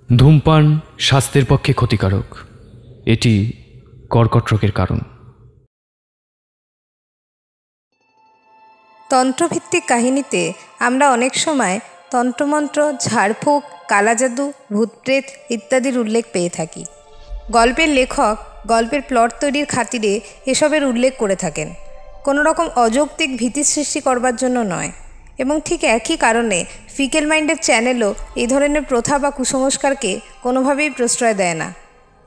ধূমপান স্বাস্থ্যের পক্ষে ক্ষতিকারক। এটি কর্কট রোগের কারণ। তন্ত্রভিত্তিক কাহিনীতে আমরা অনেক সময় তন্ত্রমন্ত্র, ঝাড়ফুঁক, কালাজাদু, ভূতপ্রেত ইত্যাদির উল্লেখ পেয়ে থাকি। গল্পের লেখক গল্পের প্লট তৈরির খাতিরে এসবের উল্লেখ করে থাকেন, কোনো রকম অযৌক্তিক ভীতি সৃষ্টি করবার জন্য নয়। এবং ঠিক একই কারণে ফিকেল মাইন্ডের চ্যানেলও এই ধরনের প্রথা বা কুসংস্কারকে কোনোভাবেই প্রশ্রয় দেয় না।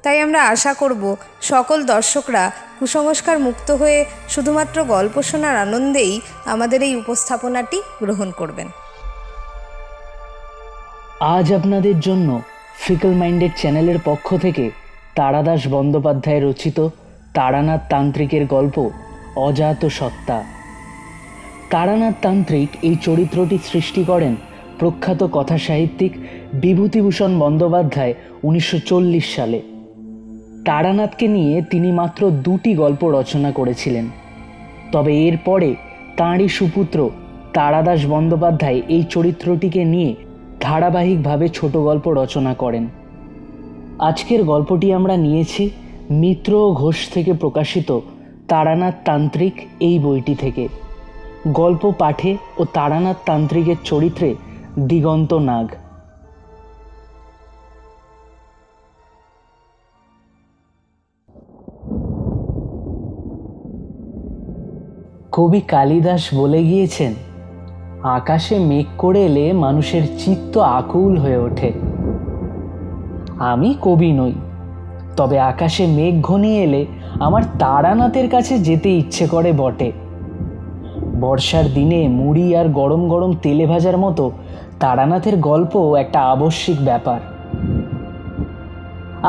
তাই আমরা আশা করব সকল দর্শকরা কুসংস্কার মুক্ত হয়ে শুধুমাত্র গল্প শোনার আনন্দেই আমাদের এই উপস্থাপনাটি গ্রহণ করবেন। আজ আপনাদের জন্য ফিকেল মাইন্ডেড চ্যানেলের পক্ষ থেকে তারাদাস বন্দ্যোপাধ্যায় রচিত তারানাথ তান্ত্রিকের গল্প অজাত সত্তা। তারানাথ তান্ত্রিক এই চরিত্রটি সৃষ্টি করেন প্রখ্যাত কথা সাহিত্যিক বিভূতিভূষণ বন্দ্যোপাধ্যায় 1940 সালে। তারানাথকে নিয়ে তিনি মাত্র 2টি গল্প রচনা করেছিলেন। তবে এরপরে তাঁরই সুপুত্র তারাদাস বন্দ্যোপাধ্যায় এই চরিত্রটিকে নিয়ে ধারাবাহিকভাবে ছোট গল্প রচনা করেন। আজকের গল্পটি আমরা নিয়েছি মিত্র ঘোষ থেকে প্রকাশিত তারানাথ তান্ত্রিক এই বইটি থেকে। গল্প পাঠে ও তারানাথ তান্ত্রিকের চরিত্রে দিগন্ত নাগ। কবি কালিদাস বলে গিয়েছেন, আকাশে মেঘ করে এলে মানুষের চিত্ত আকুল হয়ে ওঠে। আমি কবি নই, তবে আকাশে মেঘ ঘনিয়ে এলে আমার তারানাথের কাছে যেতে ইচ্ছে করে বটে। বর্ষার দিনে মুড়ি আর গরম গরম তেলে ভাজার মতো তারানাথের গল্প একটা আবশ্যিক ব্যাপার।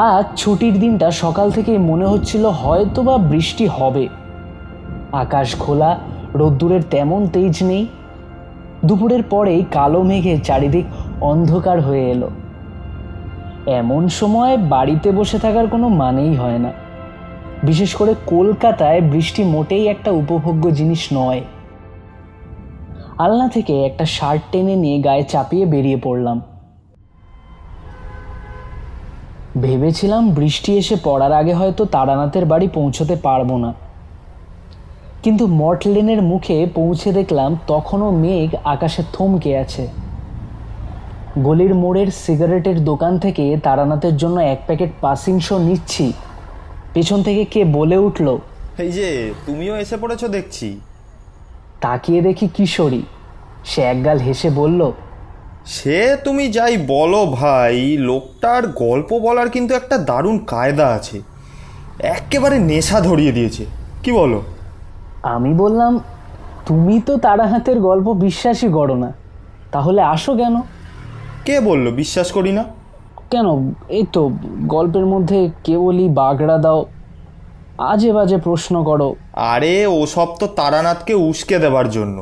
আজ ছুটির দিনটা সকাল থেকে মনে হচ্ছিল হয়তো বা বৃষ্টি হবে। আকাশ খোলা, রোদ্দুরের তেমন তেজ নেই। দুপুরের পরেই কালো মেঘে চারিদিক অন্ধকার হয়ে এলো। এমন সময় বাড়িতে বসে থাকার কোনো মানেই হয় না। বিশেষ করে কলকাতায় বৃষ্টি মোটেই একটা উপভোগ্য জিনিস নয়। আলনা থেকে একটা শার্ট টেনে নিয়ে গায়ে চাপিয়ে বেরিয়ে পড়লাম। ভেবেছিলাম বৃষ্টি এসে পড়ার আগে হয়তো তারানাথের বাড়ি পৌঁছতে পারবো না, কিন্তু মঠ লেনের মুখে পৌঁছে দেখলাম তখনও মেঘ আকাশে থমকে আছে। গলির মোড়ের সিগারেটের দোকান থেকে তারানাথের জন্য 1 প্যাকেট পাসিং শো নিচ্ছি, পেছন থেকে কে বলে উঠল, এই যে তুমিও এসে পড়েছো দেখছি। তাকিয়ে দেখি কিশোরী। সে একগাল হেসে বলল, সে তুমি যাই বলো ভাই, লোকটার গল্প বলার কিন্তু একটা দারুণ কায়দা আছে, একেবারে নেশা ধরিয়ে দিয়েছে, কি বলো? আমি বললাম, তুমি তো তারানাথের গল্প বিশ্বাসই করো না, তাহলে আসো কেন? কে বলল বিশ্বাস করি না? কেন, এই তো গল্পের মধ্যে কেবলই বাগড়া দাও, আজে বাজে প্রশ্ন করো। আরে ওসব তো তারানাথকে উস্কে দেবার জন্য।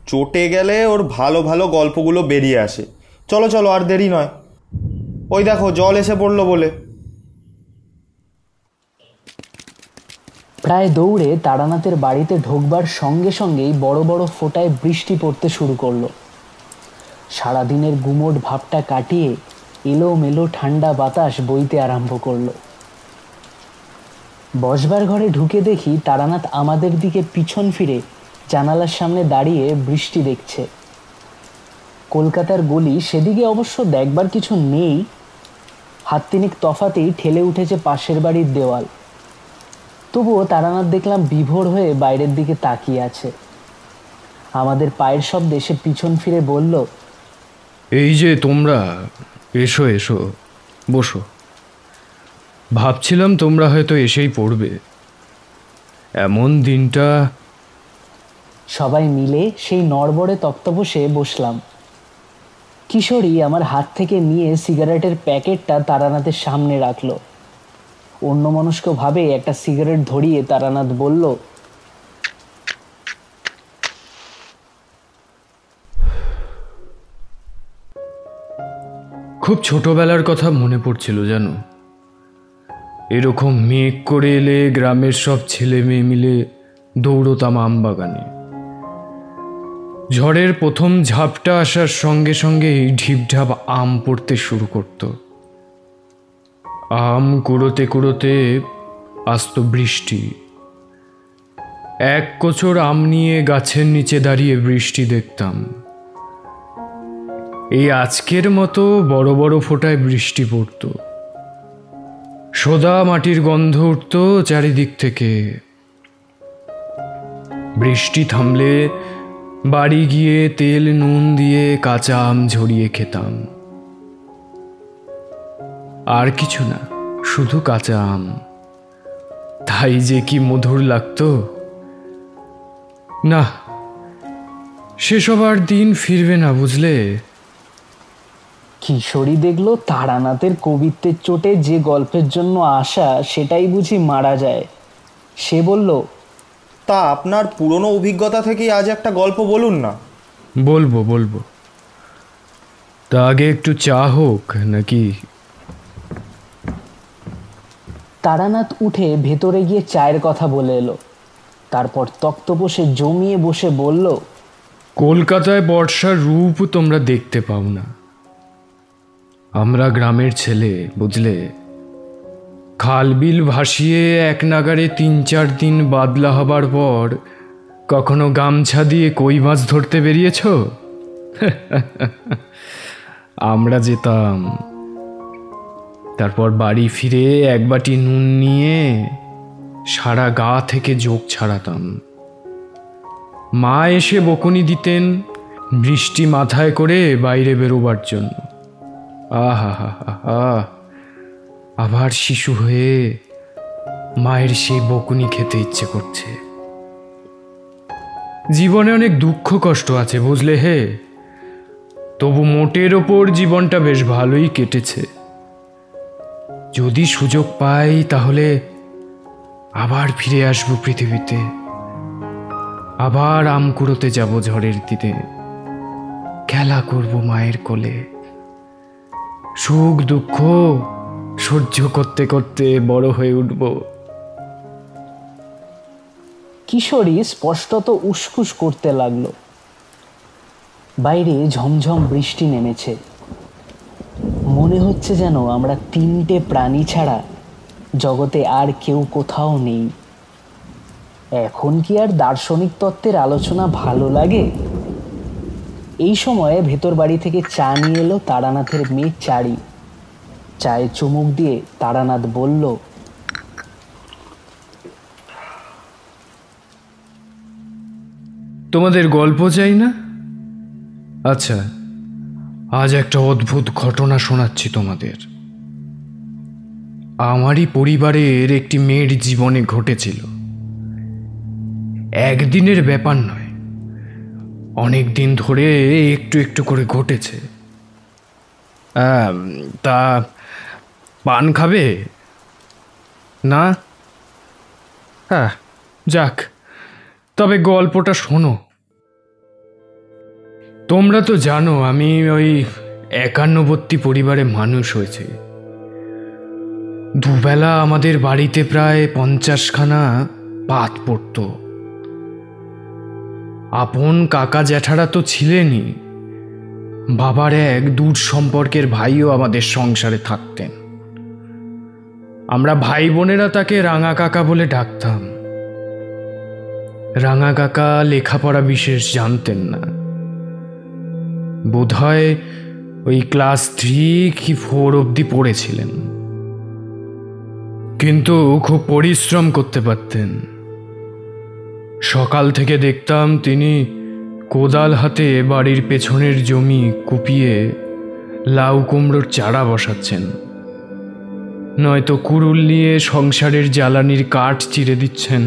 চটে গেলে ওর ভালো ভালো গল্পগুলো বেরিয়ে আসে। চলো চলো, আর দেরি নয়। ওই দেখো জল এসে পড়লো বলে। প্রায় দৌড়ে তারানাথের বাড়িতে ঢোকবার সঙ্গে সঙ্গেই বড় বড় ফোঁটায় বৃষ্টি পড়তে শুরু করলো। সারাদিনের গুমোট ভাবটা কাটিয়ে এলোমেলো ঠান্ডা বাতাস বইতে আরম্ভ করলো। বসবার ঘরে ঢুকে দেখি তারানাথ আমাদের দিকে পিছন ফিরে জানালার সামনে দাঁড়িয়ে বৃষ্টি দেখছে। কলকাতার গলি সেদিকে অবশ্য দেখবার কিছু নেই, হাত তিনেক তফাতেই ঠেলে উঠেছে পাশের বাড়ির দেওয়াল। তবুও তারানাথ দেখলাম বিভোর হয়ে বাইরের দিকে তাকিয়ে আছে। আমাদের পায়ের শব্দে সে পিছন ফিরে বলল, এই যে তোমরা, এসো এসো, বসো। ভাবছিলাম তোমরা হয়তো এসেই পড়বে। এমন দিনটা। সবাই মিলে সেই নড়বড়ে তক্তপোষে বসলাম। কিশোরী আমার হাত থেকে নিয়ে সিগারেটের প্যাকেটটা তারানাথের সামনে রাখলো। অন্যমনস্কভাবে একটা সিগারেট ধরিয়ে তারানাথ বলল, খুব ছোটবেলার কথা মনে পড়ছিল জানো। এরকম মেঘ করে এলে গ্রামের সব ছেলে মেয়ে মিলে দৌড়তাম আম বাগানে। ঝড়ের প্রথম ঝাপটা আসার সঙ্গে সঙ্গেই ঢিপঢাপ আম পড়তে শুরু করত। আম কুড়োতে কুড়োতে আসতো বৃষ্টি। এক কোচর আম নিয়ে গাছের নিচে দাঁড়িয়ে বৃষ্টি দেখতাম। এই আজকের মতো বড় বড় ফোঁটায় বৃষ্টি পড়ত। সোদা মাটির গন্ধ উঠত চারিদিক থেকে। বৃষ্টি থামলে বাড়ি গিয়ে তেল নুন দিয়ে কাঁচা আম ঝরিয়ে খেতাম। আর কিছু না, শুধু কাঁচা আম। তাই যে কি মধুর লাগতো। না, সেসব আর দিন ফিরবে না, বুঝলে। কিশোরী দেখলো তারানাথের কবিত্বের চোটে যে গল্পের জন্য আসা সেটাই বুঝি মারা যায়। সে বলল, তা আপনার পুরনো অভিজ্ঞতা থেকেই আজ একটা গল্প বলুন না। বলবো বলবো, তা আগে একটু চা হোক নাকি? তারানাথ উঠে ভেতরে গিয়ে চায়ের কথা বলে এলো। তারপর তক্তপোষে জমিয়ে বসে বলল, কলকাতায় বর্ষার রূপ তোমরা দেখতে পাও না। আমরা গ্রামের ছেলে, বুঝলে। খাল বিল ভাসিয়ে এক নাগারে ৩-৪ দিন বাদলা হবার পর কখনো গামছা দিয়ে কই মাছ ধরতে বেরিয়েছ? আমরা যেতাম। তারপর বাড়ি ফিরে এক বাটি নুন নিয়ে সারা গা থেকে জোক ছাড়াতাম। মা এসে বকুনি দিতেন বৃষ্টি মাথায় করে বাইরে বেরোবার জন্য। আহা হা হা, আবার শিশু হয়ে মায়ের সেই বকুনি খেতে ইচ্ছে করছে। জীবনে অনেক দুঃখ কষ্ট আছে, বুঝলে হে। তবু মোটের ওপর জীবনটা বেশ ভালোই কেটেছে। যদি সুযোগ পাই তাহলে আবার ফিরে আসবো পৃথিবীতে। আবার আম কুড়োতে যাব ঝড়ের দিনে। খেলা করব মায়ের কোলে। সুখ দুঃখ সহ্য করতে করতে বড় হয়ে উঠব। কিশোরী স্পষ্টত উসখুস করতে লাগলো। বাইরে ঝমঝম বৃষ্টি নেমেছে। মনে হচ্ছে যেন আমরা 3টে প্রাণী ছাড়া জগতে আর কেউ কোথাও নেই। এখন কি আর দার্শনিক তত্ত্বের আলোচনা ভালো লাগে? এই সময়ে ভেতর বাড়ি থেকে চা নিয়ে এলো তারানাথের মেয়ে চারি। চায়ে চুমুক দিয়ে তারানাথ বলল, তোমাদের গল্প চাই না? আচ্ছা, আজ একটা অদ্ভুত ঘটনা শোনাচ্ছি তোমাদের। আমারই পরিবারের একটি মেয়ের জীবনে ঘটেছিল। একদিনের ব্যাপার নয়, অনেক দিন ধরে একটু একটু করে ঘটেছে। তা পান খাবে না? হ্যাঁ, যাক, তবে গল্পটা শোনো। তোমরা তো জানো আমি ওই 51বর্তী পরিবারে মানুষ হয়েছে। দুবেলা আমাদের বাড়িতে প্রায় 50খানা পাত পড়ত। আপন কাকা জ্যাঠারা তো ছিলেনই, বাবার এক দূর সম্পর্কের ভাইও আমাদের সংসারে থাকতেন। আমরা ভাই বোনেরা তাকে রাঙা কাকা বলে ডাকতাম। রাঙা কাকা লেখাপড়া বিশেষ জানতেন না। বোধহয় ওই ক্লাস 3 কি 4 অবধি পড়েছিলেন, কিন্তু খুব পরিশ্রম করতে পারতেন। সকাল থেকে দেখতাম তিনি কোদাল হাতে বাড়ির পেছনের জমি কুপিয়ে লাউ কুমড়োর চারা বসাচ্ছেন, নয়তো কুড়ুল নিয়ে সংসারের জ্বালানির কাঠ চিরে দিচ্ছেন।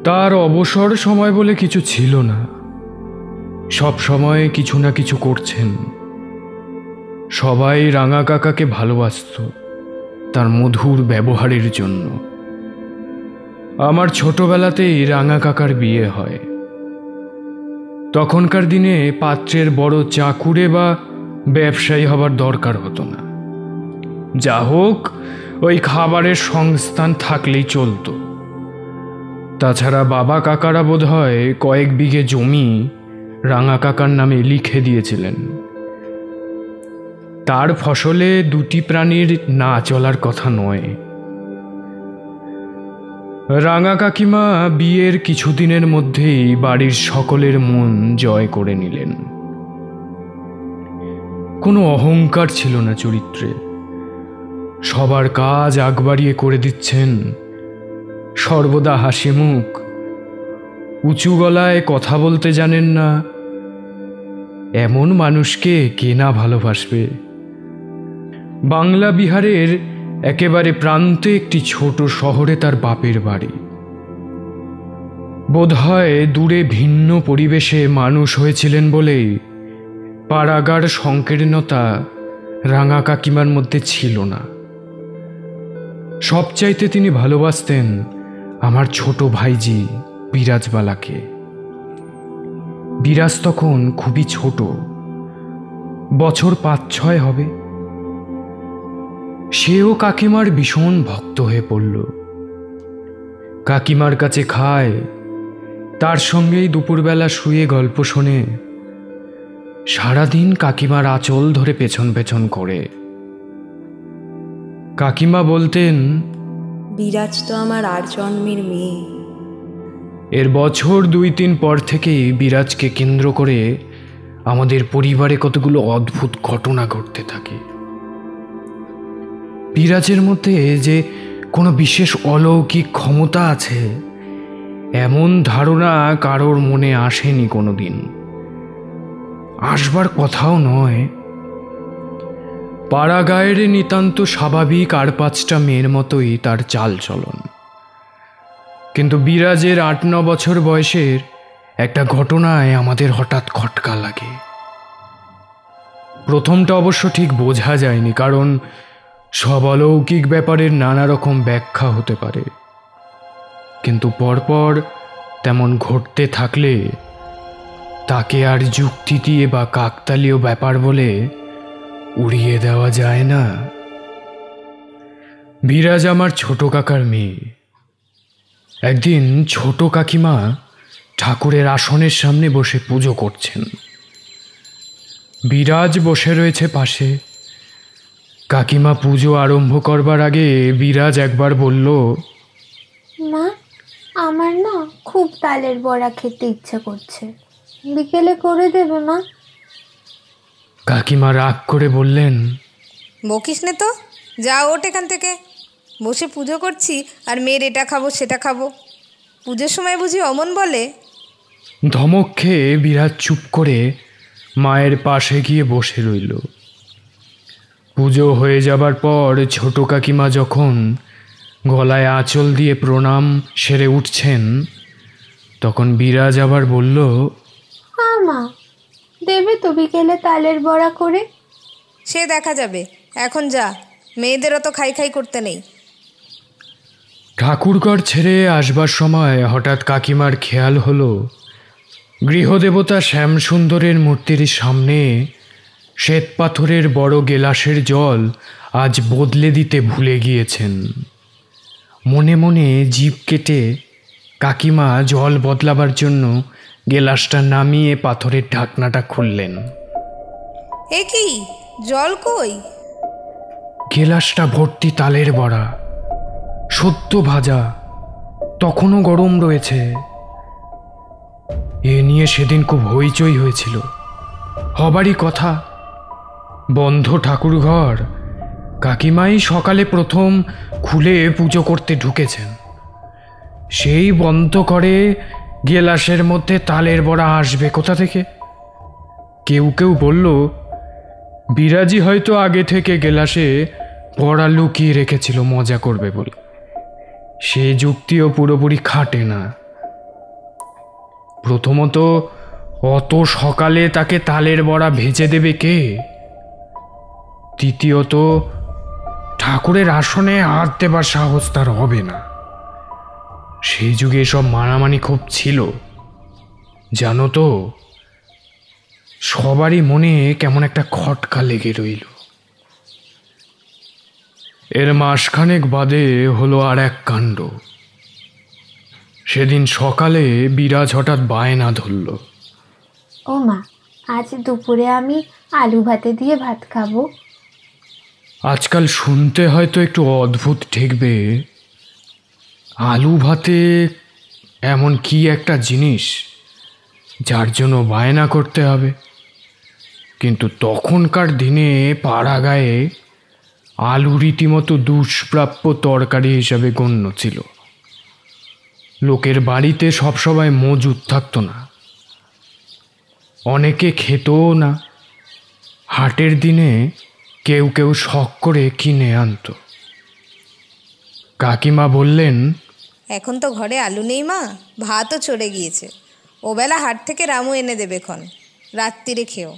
তার অবসর সময় বলে কিছু ছিল না। সব সময় কিছু না কিছু করছেন। সবাই রাঙা কাকাকে ভালোবাসত তার মধুর ব্যবহারের জন্য। আমার ছোটবেলাতেই রাঙা কাকার বিয়ে হয়। তখনকার দিনে পাত্রের বড় চাকুরে বা ব্যবসায়ী হবার দরকার হতো না। যা হোক, ওই খাবারের সংস্থান থাকলেই চলতো। তাছাড়া বাবা কাকারা বোধহয় কয়েক বিঘে জমি রাঙা কাকার নামে লিখে দিয়েছিলেন। তার ফসলে দুটি প্রাণীর না চলার কথা নয়। রাঙা কাকিমা বিয়ের কিছুদিনের মধ্যেই বাড়ির সকলের মন জয় করে নিলেন। কোনো অহংকার ছিল না চরিত্রে, সবার কাজ আগ বাড়িয়ে করে দিচ্ছেন, সর্বদা হাসি মুখ, উঁচু গলায় কথা বলতে জানেন না। এমন মানুষকে কে না ভালোবাসবে? বাংলা বিহারের একেবারে প্রান্তে একটি ছোট শহরে তার বাপের বাড়ি। বোধহয় দূরে ভিন্ন পরিবেশে মানুষ হয়েছিলেন বলেই পাড়াগার সংকীর্ণতা রাঙা কাকিমার মধ্যে ছিল না। সবচাইতে তিনি ভালোবাসতেন আমার ছোট ভাইজি বিরাজবালাকে। বিরাজ তখন খুবই ছোট, বছর 5-6 হবে। সেও কাকিমার ভীষণ ভক্ত হয়ে পড়ল। কাকিমার কাছে খায়, তার সঙ্গেই দুপুরবেলা শুয়ে গল্প শোনে, সারাদিন কাকিমার আঁচল ধরে পেছন পেছন করে। কাকিমা বলতেন, বিরাজ তো আমার আর জন্মের মেয়ে। এর বছর 2-3 পর থেকেই বিরাজকে কেন্দ্র করে আমাদের পরিবারে কতগুলো অদ্ভুত ঘটনা ঘটতে থাকে। বিরাজের মধ্যে যে কোনো বিশেষ অলৌকিক ক্ষমতা আছে এমন ধারণা কারোর মনে আসেনি কোনোদিন, আসবার কথাও নয়। পাড়া গায়ের নিতান্ত স্বাভাবিক 8-5টা মেয়ের মতোই তার চাল চলন। কিন্তু বিরাজের 8-9 বছর বয়সের একটা ঘটনায় আমাদের হঠাৎ খটকা লাগে। প্রথমটা অবশ্য ঠিক বোঝা যায়নি, কারণ সব অলৌকিক ব্যাপারের নানা রকম ব্যাখ্যা হতে পারে, কিন্তু পরপর তেমন ঘটতে থাকলে তাকে আর যুক্তি দিয়ে বা কাকতালীয় ব্যাপার বলে উড়িয়ে দেওয়া যায় না। বিরাজ আমার ছোট কাকার মেয়ে। একদিন ছোট কাকিমা ঠাকুরের আসনের সামনে বসে পুজো করছেন, বিরাজ বসে রয়েছে পাশে। কাকিমা পুজো আরম্ভ করবার আগে বিরাজ একবার বলল, মা, আমার না খুব তালের বড়া খেতে ইচ্ছে করছে, বিকেলে করে দেবে মা? কাকিমা রাগ করে বললেন, বকিস নে তো, যা ওঠ এখান থেকে। বসে পুজো করছি আর মেয়ের এটা খাবো সেটা খাবো, পুজোর সময় বুঝি অমন বলে? ধমক খেয়ে বিরাজ চুপ করে মায়ের পাশে গিয়ে বসে রইল। পুজো হয়ে যাবার পর ছোট কাকিমা যখন গলায় আঁচল দিয়ে প্রণাম সেরে উঠছেন, তখন বিরাজ আবার বলল, মা, দেবে তো বিকেলে তালের বড়া করে? সে দেখা যাবে, এখন যা, মেয়েদের অত খাই খাই করতে নেই। ঠাকুরঘর ছেড়ে আসবার সময় হঠাৎ কাকিমার খেয়াল হলো গৃহদেবতা শ্যামসুন্দরের মূর্তির সামনে শ্বেত পাথরের বড় গেলাসের জল আজ বদলে দিতে ভুলে গিয়েছেন। মনে মনে জিভ কেটে কাকিমা জল বদলাবার জন্য গেলাসটা নামিয়ে পাথরের ঢাকনাটা খুললেন। এ কি, জল কই? গেলাসটা ভর্তি তালের বড়া, সদ্য ভাজা, তখনও গরম রয়েছে। এ নিয়ে সেদিন খুব হইচই হয়েছিল, হবারই কথা। বন্ধ ঠাকুরঘর, কাকিমাই সকালে প্রথম খুলে পুজো করতে ঢুকেছেন, সেই বন্ধ করে গেলাসের মধ্যে তালের বড়া আসবে কোথা থেকে? কেউ কেউ বলল বিরাজি হয়তো আগে থেকে গেলাসে বড়া লুকিয়ে রেখেছিল মজা করবে বলে। সে যুক্তিও পুরোপুরি খাটে না। প্রথমত, অত সকালে তাকে তালের বড়া ভেজে দেবে কে? দ্বিতীয়ত, ঠাকুরের আসনে হাত দেবার সাহস তার হবে না। সেই যুগে সব মানামানি খুব ছিল, জানো তো। সবারই মনে কেমন একটা খটকা লেগে রইল। এর মাসখানেক বাদে হলো আর এক কাণ্ড। সেদিন সকালে বিরাজ হঠাৎ বায়না ধরল, ও মা, আজ দুপুরে আমি আলু ভাতে দিয়ে ভাত খাবো, আজকাল শুনতে হয়তো একটু অদ্ভুত ঠেকবে, আলু ভাতে এমন কি একটা জিনিস যার জন্য বায়না করতে হবে। কিন্তু তখনকার দিনে পাড়া গায়ে আলু রীতিমতো দুষ্প্রাপ্য তরকারি হিসাবে গণ্য ছিল। লোকের বাড়িতে সবসময় মজুদ থাকতো না, অনেকে খেতও না। হাটের দিনে কেউ কেউ শখ করে কিনে আনতো। কাকিমা বললেন, এখন তো ঘরে আলু নেই মা, ভাতও চড়ে গিয়েছে। ওবেলা হাট থেকে রামু এনে দেবে খন, রাত্রিরে খেও।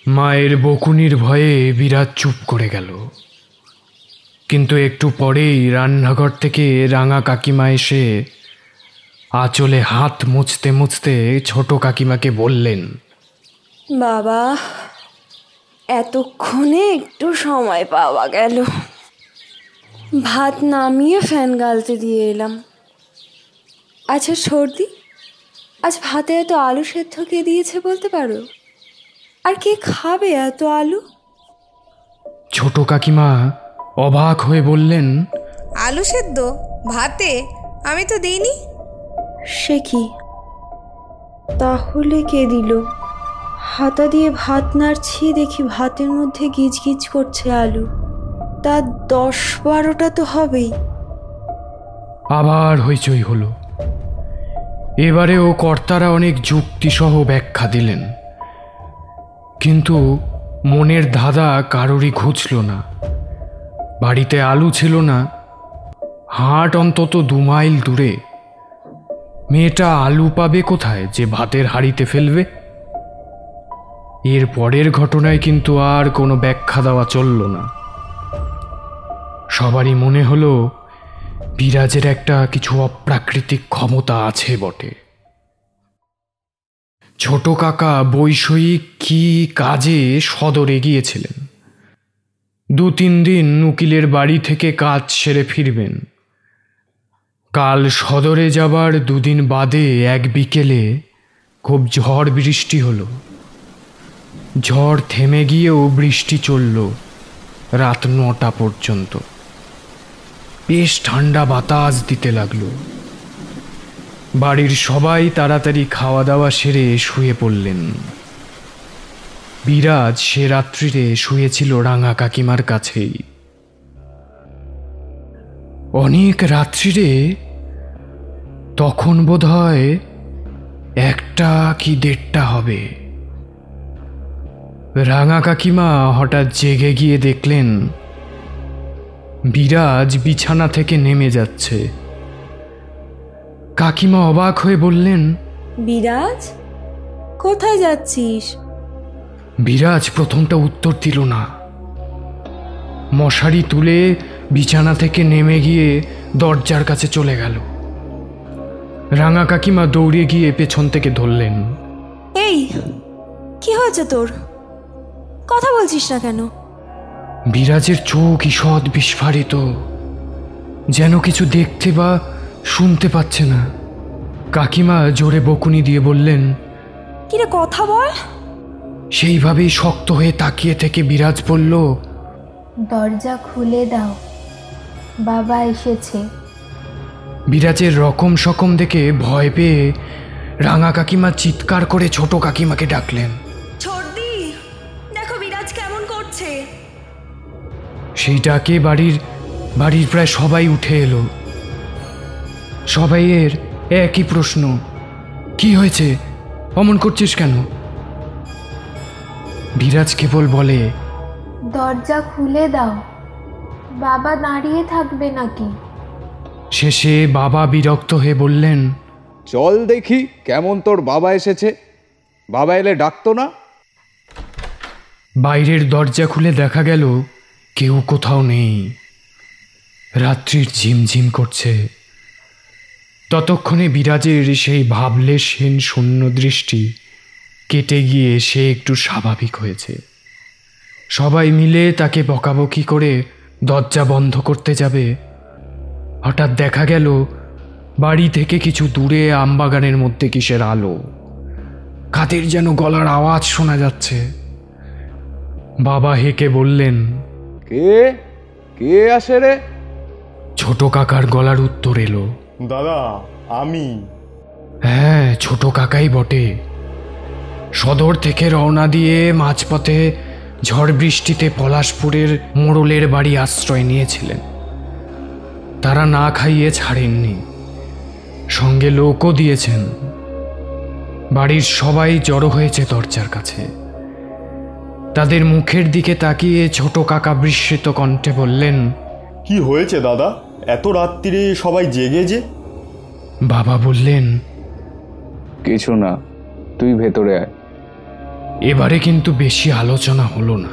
মায়ের বকুনির ভয়ে বিরাট চুপ করে গেল। কিন্তু একটু পরেই রান্নাঘর থেকে রাঙা কাকিমা এসে আঁচলে হাত মুছতে মুছতে ছোট কাকিমাকে বললেন, বাবা, এতক্ষণে একটু সময় পাওয়া গেল। ভাত নামিয়ে ফ্যান গালতে দিয়ে এলাম। আচ্ছা সর্দি, আজ ভাতে এত আলু সেদ্ধ কে দিয়েছে বলতে পারো? আর কে খাবে এত আলু? ছোট কাকিমা অবাক হয়ে বললেন, আলু সেদ্ধ ভাতে? আমি তো দিইনি। সে কি? তাহলে কে দিল? হাতা দিয়ে ভাত নাড়ছি, দেখি ভাতের মধ্যে গিজ গিজ করছে আলু। তা 10-12টা তো হবেই। আবার হইচই হলো। এবারেও কর্তারা অনেক যুক্তিসহ ব্যাখ্যা দিলেন, কিন্তু মনের ধাঁধা কারোরই ঘুচল না। বাড়িতে আলু ছিল না, হাট অন্তত 2 মাইল দূরে। মেয়েটা আলু পাবে কোথায় যে ভাতের হাঁড়িতে ফেলবে? এর পরের ঘটনায় কিন্তু আর কোনো ব্যাখ্যা দেওয়া চলল না। সবারই মনে হলো বিরাজের একটা কিছু অপ্রাকৃতিক ক্ষমতা আছে বটে। ছোট কাকা বৈষয়িক কি কাজে সদরে গিয়েছিলেন। 2-3 দিন উকিলের বাড়ি থেকে কাজ সেরে ফিরবেন। কাল সদরে যাবার 2 দিন বাদে এক বিকেলে খুব ঝড় বৃষ্টি হলো। ঝড় থেমে গিয়েও বৃষ্টি চলল রাত 9টা পর্যন্ত। বেশ ঠান্ডা বাতাস দিতে লাগলো। বাড়ির সবাই তাড়াতাড়ি খাওয়া দাওয়া সেরে শুয়ে পড়লেন। বিরাজ সে রাত্রিরে শুয়েছিল রাঙা কাকিমার কাছেই। অনেক রাত্রিরে, তখন বোধহয় 1টা কি 1:30 হবে, রাঙা কাকিমা হঠাৎ জেগে গিয়ে দেখলেন বিরাজ বিছানা থেকে নেমে যাচ্ছে। কাকিমা অবাক হয়ে বললেন, বিরাজ, কোথায় যাচ্ছিস? বিরাজ প্রথমটা উত্তর দিল না। মশারি তুলে বিছানা থেকে নেমে গিয়ে দরজার কাছে চলে গেল। রাঙা কাকিমা দৌড়ে গিয়ে পেছন থেকে ধরলেন। এই, কি হয়েছে তোর? কথা বলছিস না কেন? বিরাজের চোখ ঈষৎ বিস্ফারিত, যেন কিছু দেখতে বা শুনতে পাচ্ছে না। কাকিমা জোরে বকুনি দিয়ে বললেন, কিরে, কথা বল। সেইভাবেই শক্ত হয়ে তাকিয়ে থেকে বিরাজ বলল, দরজা খুলে দাও, বাবা এসেছে। বিরাজের রকম সকম দেখে ভয় পেয়ে রাঙা কাকিমা চিৎকার করে ছোট কাকিমাকে ডাকলেন। সর্দি, দেখো বিরাজ কেমন করছে। সেই ডাকে বাড়ির প্রায় সবাই উঠে এলো। সবাইয়ের একই প্রশ্ন, কি হয়েছে, অমন করছিস কেন? বিরাজ কেবল বলে, দরজা খুলে দাও, বাবা দাঁড়িয়ে থাকবে নাকি? শেষে বাবা বিরক্ত হয়ে বললেন, চল দেখি কেমন তোর বাবা এসেছে। বাবা এলে ডাকতো না? বাইরের দরজা খুলে দেখা গেল কেউ কোথাও নেই। রাত্রির ঝিমঝিম করছে। ততক্ষণে বিরাজের সেই ভাবলেশহীন শূন্য দৃষ্টি কেটে গিয়ে সে একটু স্বাভাবিক হয়েছে। সবাই মিলে তাকে বকাবকি করে দরজা বন্ধ করতে যাবে। হঠাৎ দেখা গেল বাড়ি থেকে কিছু দূরে আমবাগানের মধ্যে কিসের আলো, কাদের যেন গলার আওয়াজ শোনা যাচ্ছে। বাবা হেঁকে বললেন, কে কে আসে রে? ছোট কাকার গলার উত্তর এলো। দাদা, আমি। হ্যাঁ, ছোট কাকাই বটে। সদর থেকে রওনা দিয়ে মাঝপথে ঝড় বৃষ্টিতে পলাশপুরের মোড়লের বাড়ি আশ্রয় নিয়েছিলেন। তারা না খাইয়ে ছাড়েননি, সঙ্গে লোকও দিয়েছেন। বাড়ির সবাই জড়ো হয়েছে দরজার কাছে। তাদের মুখের দিকে তাকিয়ে ছোট কাকা বিস্মিত কণ্ঠে বললেন, কি হয়েছে দাদা, এত রাত্রিরে সবাই জেগে যে? বাবা বললেন, কিছু না, তুই ভেতরে আয়। এবারে কিন্তু বেশি আলোচনা হলো না।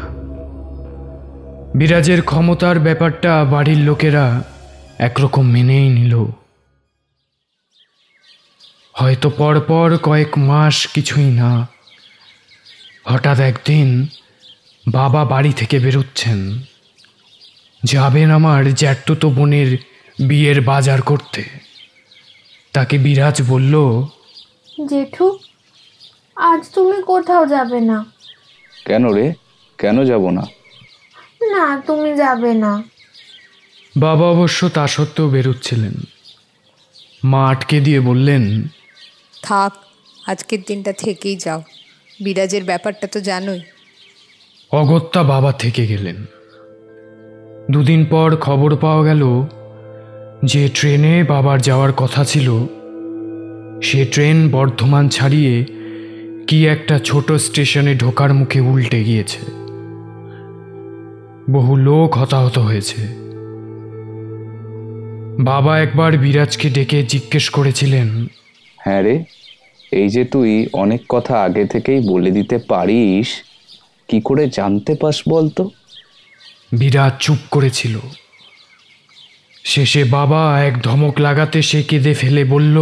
বিরাজের ক্ষমতার ব্যাপারটা বাড়ির লোকেরা একরকম মেনেই নিল। হয়তো পরপর কয়েক মাস কিছুই না, হঠাৎ একদিন বাবা বাড়ি থেকে বেরোচ্ছেন, যাবেন আমার জ্যাঠতুতো বোনের বিয়ের বাজার করতে। তাকে বিরাজ বলল, জেঠু, আজ তুমি কোথাও যাবে না? কেন রে, কেন যাব না? না, তুমি যাবে না। বাবা অবশ্য তা সত্ত্বেও বেরোচ্ছিলেন। মা আটকে দিয়ে বললেন, থাক, আজকের দিনটা থেকেই যাও, বিরাজের ব্যাপারটা তো জানোই। অগত্যা বাবা থেকে গেলেন। দুদিন পর খবর পাওয়া গেল যে ট্রেনে বাবার যাওয়ার কথা ছিল, সে ট্রেন বর্ধমান ছাড়িয়ে কি একটা ছোট স্টেশনে ঢোকার মুখে উল্টে গিয়েছে। বহু লোক হতাহত হয়েছে। বাবা একবার বিরাজকে ডেকে জিজ্ঞেস করেছিলেন, হ্যাঁ রে, এই যে তুই অনেক কথা আগে থেকেই বলে দিতে পারিস, কি করে জানতে পাস বলতো? বিরাজ চুপ করেছিল। শেষে বাবা এক ধমক লাগাতে সে কেঁদে ফেলে বলল,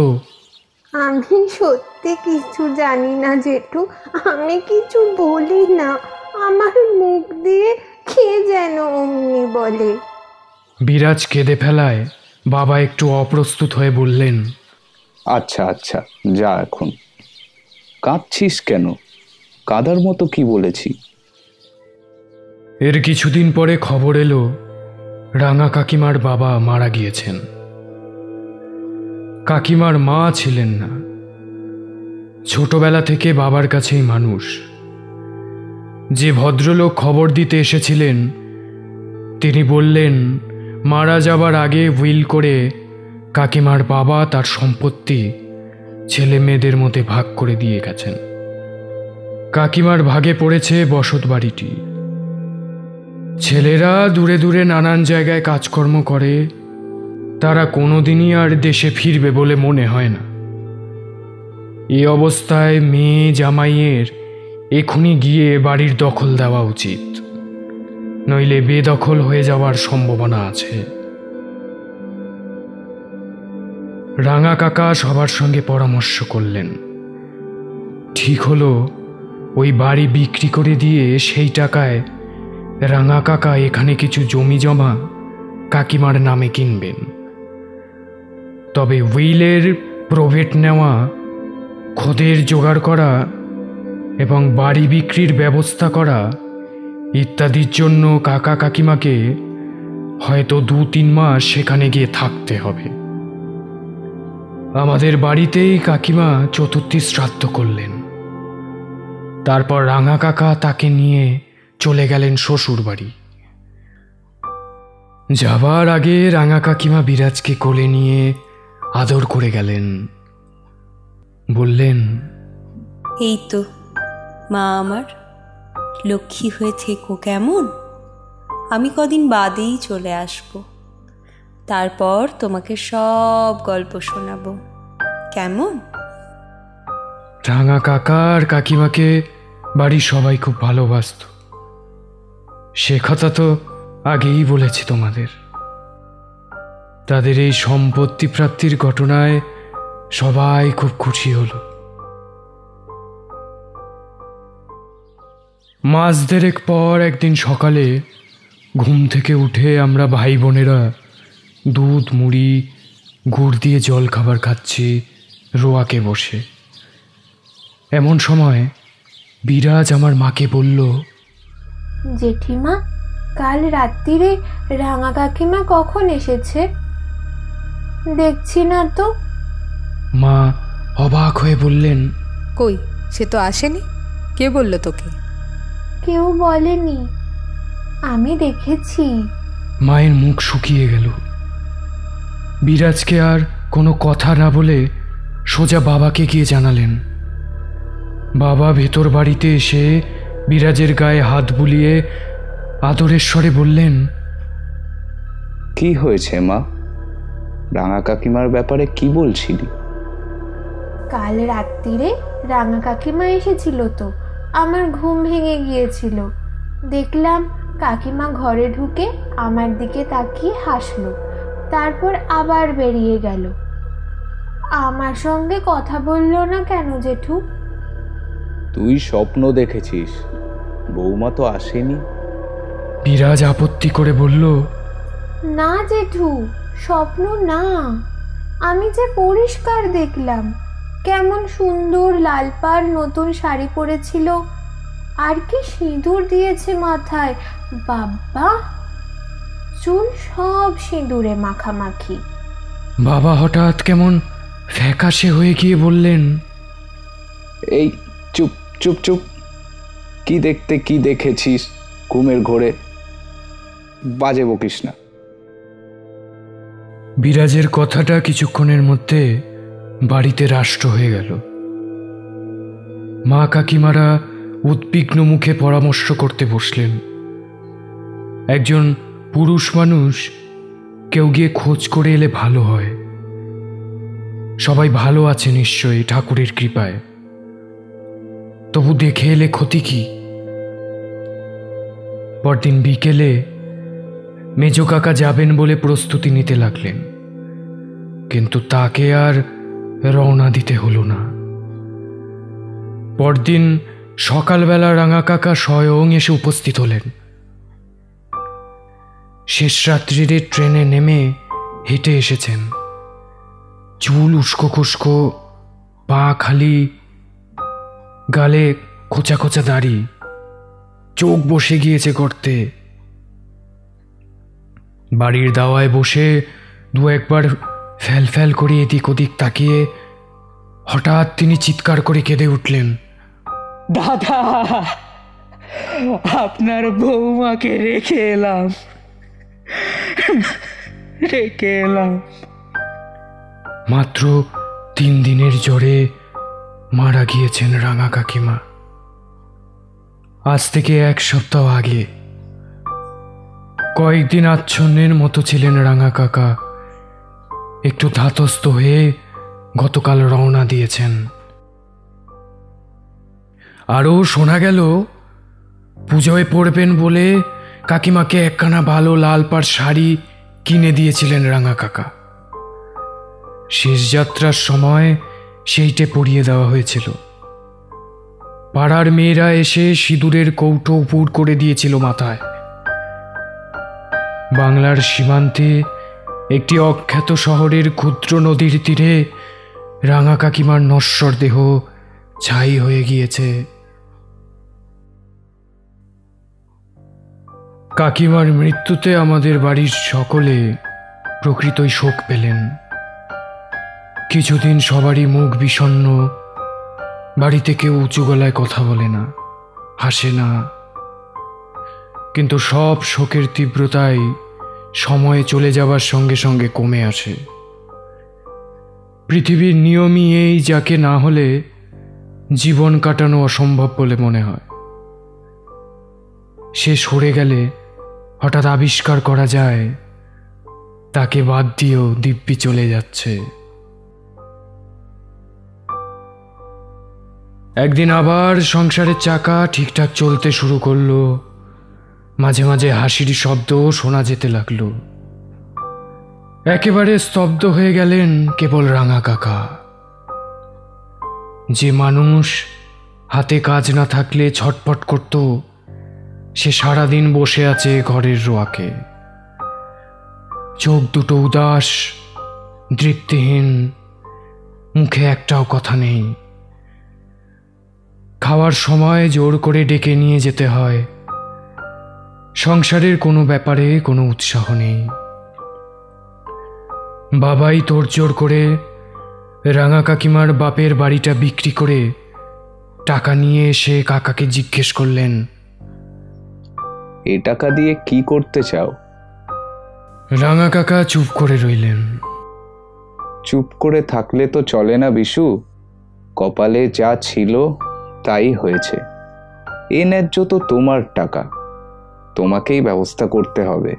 আমি সত্যি কিছু জানি না জেঠু, আমি কিছু বলি না, আমার মুখ দিয়ে কে যেন অমনি বলে। বিরাজ কেঁদে ফেলায় বাবা একটু অপ্রস্তুত হয়ে বললেন, আচ্ছা আচ্ছা, যা এখন। কাঁদছিস কেন? কাঁদার মতো কি বলেছি? এর কিছুদিন পরে খবর এলো রাঙা কাকিমার বাবা মারা গিয়েছেন। কাকিমার মা ছিলেন না, ছোটবেলা থেকে বাবার কাছেই মানুষ। যে ভদ্রলোক খবর দিতে এসেছিলেন তিনি বললেন, মারা যাবার আগে উইল করে কাকিমার বাবা তার সম্পত্তি ছেলে মেয়েদের মধ্যে ভাগ করে দিয়ে গেছেন। কাকিমার ভাগে পড়েছে বসত বাড়িটি। ছেলেরা দূরে দূরে নানান জায়গায় কাজকর্ম করে, তারা কোনোদিনই আর দেশে ফিরবে বলে মনে হয় না। এই অবস্থায় মেয়ে জামাইয়ের এখনই গিয়ে বাড়ির দখল দেওয়া উচিত, নইলে বেদখল হয়ে যাওয়ার সম্ভাবনা আছে। রাঙা কাকা সবার সঙ্গে পরামর্শ করলেন। ঠিক হলো ওই বাড়ি বিক্রি করে দিয়ে সেই টাকায় রাঙা কাকা এখানে কিছু জমি জমা কাকিমার নামে কিনবেন। তবে উইলের প্রভেট নেওয়া, খোদের জোগাড় করা এবং বাড়ি বিক্রির ব্যবস্থা করা ইত্যাদির জন্য কাকা কাকিমাকে হয়তো 2-3 মাস সেখানে গিয়ে থাকতে হবে। আমাদের বাড়িতেই কাকিমা চতুর্থী শ্রাদ্ধ করলেন। তারপর রাঙা কাকা তাকে নিয়ে চলে গেলেন শ্বশুর বাড়ি। যাবার আগে রাঙা কাকিমা বিরাজকে কোলে নিয়ে আদর করে গেলেন। বললেন, এই তো মা আমার, লক্ষ্মী হয়ে থেকো কেমন। আমি কদিন বাদেই চলে আসব, তারপর তোমাকে সব গল্প শোনাবো, কেমন? রাঙা কাকা আর কাকিমাকে বাড়ির সবাই খুব ভালোবাসত। সে কথা তো আগেই বলেছি তোমাদের। তাদের এই সম্পত্তি প্রাপ্তির ঘটনায় সবাই খুব খুশি হলো। মাস দেড়েক পর একদিন সকালে ঘুম থেকে উঠে আমরা ভাই বোনেরা দুধ মুড়ি গুড় দিয়ে জল খাবার খাচ্ছি রোয়াকে বসে। এমন সময় বিরাজ আমার মাকে বলল, জেঠিমা, কাল রাত্রিরে রাঙা কাকিমা কখন এসেছে? দেখছি না তো। মা অবাক হয়ে বললেন, কই, সে তো আসেনি। কে বলল তোকে? কেউ বলেনি, আমি দেখেছি। মায়ের মুখ শুকিয়ে গেল। বিরাজকে আর কোনো কথা না বলে সোজা বাবাকে গিয়ে জানালেন। বাবা ভেতর বাড়িতে এসে বিরাজের গায়ে হাত বুলিয়ে আদরের স্বরে বললেন, কি হয়েছে মা? রাঙা কাকিমার ব্যাপারে কি বলছিলি? কাল রাত্রিরে রাঙা কাকিমা এসেছিল তো, আমার ঘুম ভেঙে গিয়েছিল। দেখলাম কাকিমা ঘরে ঢুকে আমার দিকে তাকিয়ে হাসলো, তারপর আবার বেরিয়ে গেল। আমার সঙ্গে কথা বললো না কেন জেঠু? তুই স্বপ্ন দেখেছিস, বৌমা তো আসেনি। বিরাজ আপত্তি করে বলল, না জেঠু, স্বপ্ন না, আমি যে পরিষ্কার দেখলাম। কেমন সুন্দর লাল পাড় নতুন শাড়ি পরেছিল, আর কি সিঁদুর দিয়েছে মাথায় বাবা! চুল সব সিঁদুরে মাখামাখি। বাবা হঠাৎ কেমন ফ্যাকাশে হয়ে গিয়ে বললেন, এই চুপ চুপ চুপ, কি দেখতে কি দেখেছিস ঘুমের ঘোরে? বাজে বকিস না। বিরাজের কথাটা কিছুক্ষণের মধ্যে বাড়িতে রাষ্ট্র হয়ে গেল। মা কাকিমারা উদ্বিগ্ন মুখে পরামর্শ করতে বসলেন। একজন পুরুষ মানুষ কেউ গিয়ে খোঁজ করে এলে ভালো হয়। সবাই ভালো আছে নিশ্চয়ই ঠাকুরের কৃপায়, তবু দেখে এলে ক্ষতি কি? পরদিন বিকেলে মেজো কাকা যাবেন বলে প্রস্তুতি নিতে লাগলেন, কিন্তু তাকে আর রওনা দিতে হলো না। পরদিন সকালবেলা রাঙা কাকা স্বয়ং এসে উপস্থিত হলেন। শেষ রাত্রির ট্রেনে নেমে হেঁটে এসেছেন। চুল উস্কো খুস্কো, পা খালি, গালে খোঁচা খোঁচা দাড়ি, চোখ বসে গিয়েছে গর্তে। বাড়ির দাওয়ায় বসে দু একবার ফ্যাল ফ্যাল করে এদিক ওদিক তাকিয়ে হঠাৎ তিনি চিৎকার করে কেঁদে উঠলেন, দাদা, আপনার বৌমাকে রেখে এলাম। মাত্র 3 দিনের জ্বরে মারা গিয়েছেন রাঙা কাকিমা। আজ থেকে 1 সপ্তাহ আগে। কয়েকদিন আচ্ছন্নের মতো ছিলেন রাঙা কাকা, একটু ধাতস্থ হয়ে গতকাল রওনা দিয়েছেন। আরও শোনা গেল পুজোয় পড়বেন বলে কাকিমাকে একখানা ভালো লাল পাড় শাড়ি কিনে দিয়েছিলেন রাঙা কাকা। শেষ যাত্রার সময় সেইটে পরিয়ে দেওয়া হয়েছিল। পাড়ার মেয়েরা এসে সিঁদুরের কৌটো উপুর করে দিয়েছিল মাথায়। বাংলার সীমান্তে একটি অখ্যাত শহরের ক্ষুদ্র নদীর তীরে রাঙা কাকিমার নশ্বর দেহ ছাই হয়ে গিয়েছে। কাকিমার মৃত্যুতে আমাদের বাড়ির সকলে প্রকৃতই শোক পেলেন। কিছুদিন সবারই মুখ বিষণ্ণ, বাড়িতে কেউ উঁচু গলায় কথা বলে না, হাসে না। কিন্তু সব শোকের তীব্রতাই সময়ে চলে যাবার সঙ্গে সঙ্গে কমে আসে। পৃথিবীর নিয়মই এই, যাকে না হলে জীবন কাটানো অসম্ভব বলে মনে হয়। সে সরে গেলে হঠাৎ আবিষ্কার করা যায় তাকে বাদ দিয়েও দিব্যি চলে যাচ্ছে। একদিন আবার সংসারের চাকা ঠিকঠাক চলতে শুরু করলো। মাঝে মাঝে হাসির শব্দও শোনা যেতে লাগলো। একেবারে স্তব্ধ হয়ে গেলেন কেবল রাঙা কাকা। যে মানুষ হাতে কাজ না থাকলে ছটফট করত, সে সারাদিন বসে আছে ঘরের রোয়াকে। চোখ দুটো উদাস, দৃপ্তিহীন, মুখে একটাও কথা নেই। খাওয়ার সময় জোর করে ডেকে নিয়ে যেতে হয়। সংসারের কোনো ব্যাপারে কোনো উৎসাহ নেই। বাবাই তোড়জোড় করে রাঙা কাকিমার বাপের বাড়িটা বিক্রি করে টাকা নিয়ে এসে কাকাকে জিজ্ঞেস করলেন, এ টাকা দিয়ে কি করতে চাও? রাঙা কাকা চুপ করে রইলেন। চুপ করে থাকলে তো চলে না বিশু। কপালে যা ছিল তাই হয়েছে। এ ন্যায্য তো তোমার টাকা, তোমাকেই ব্যবস্থা করতে হবে।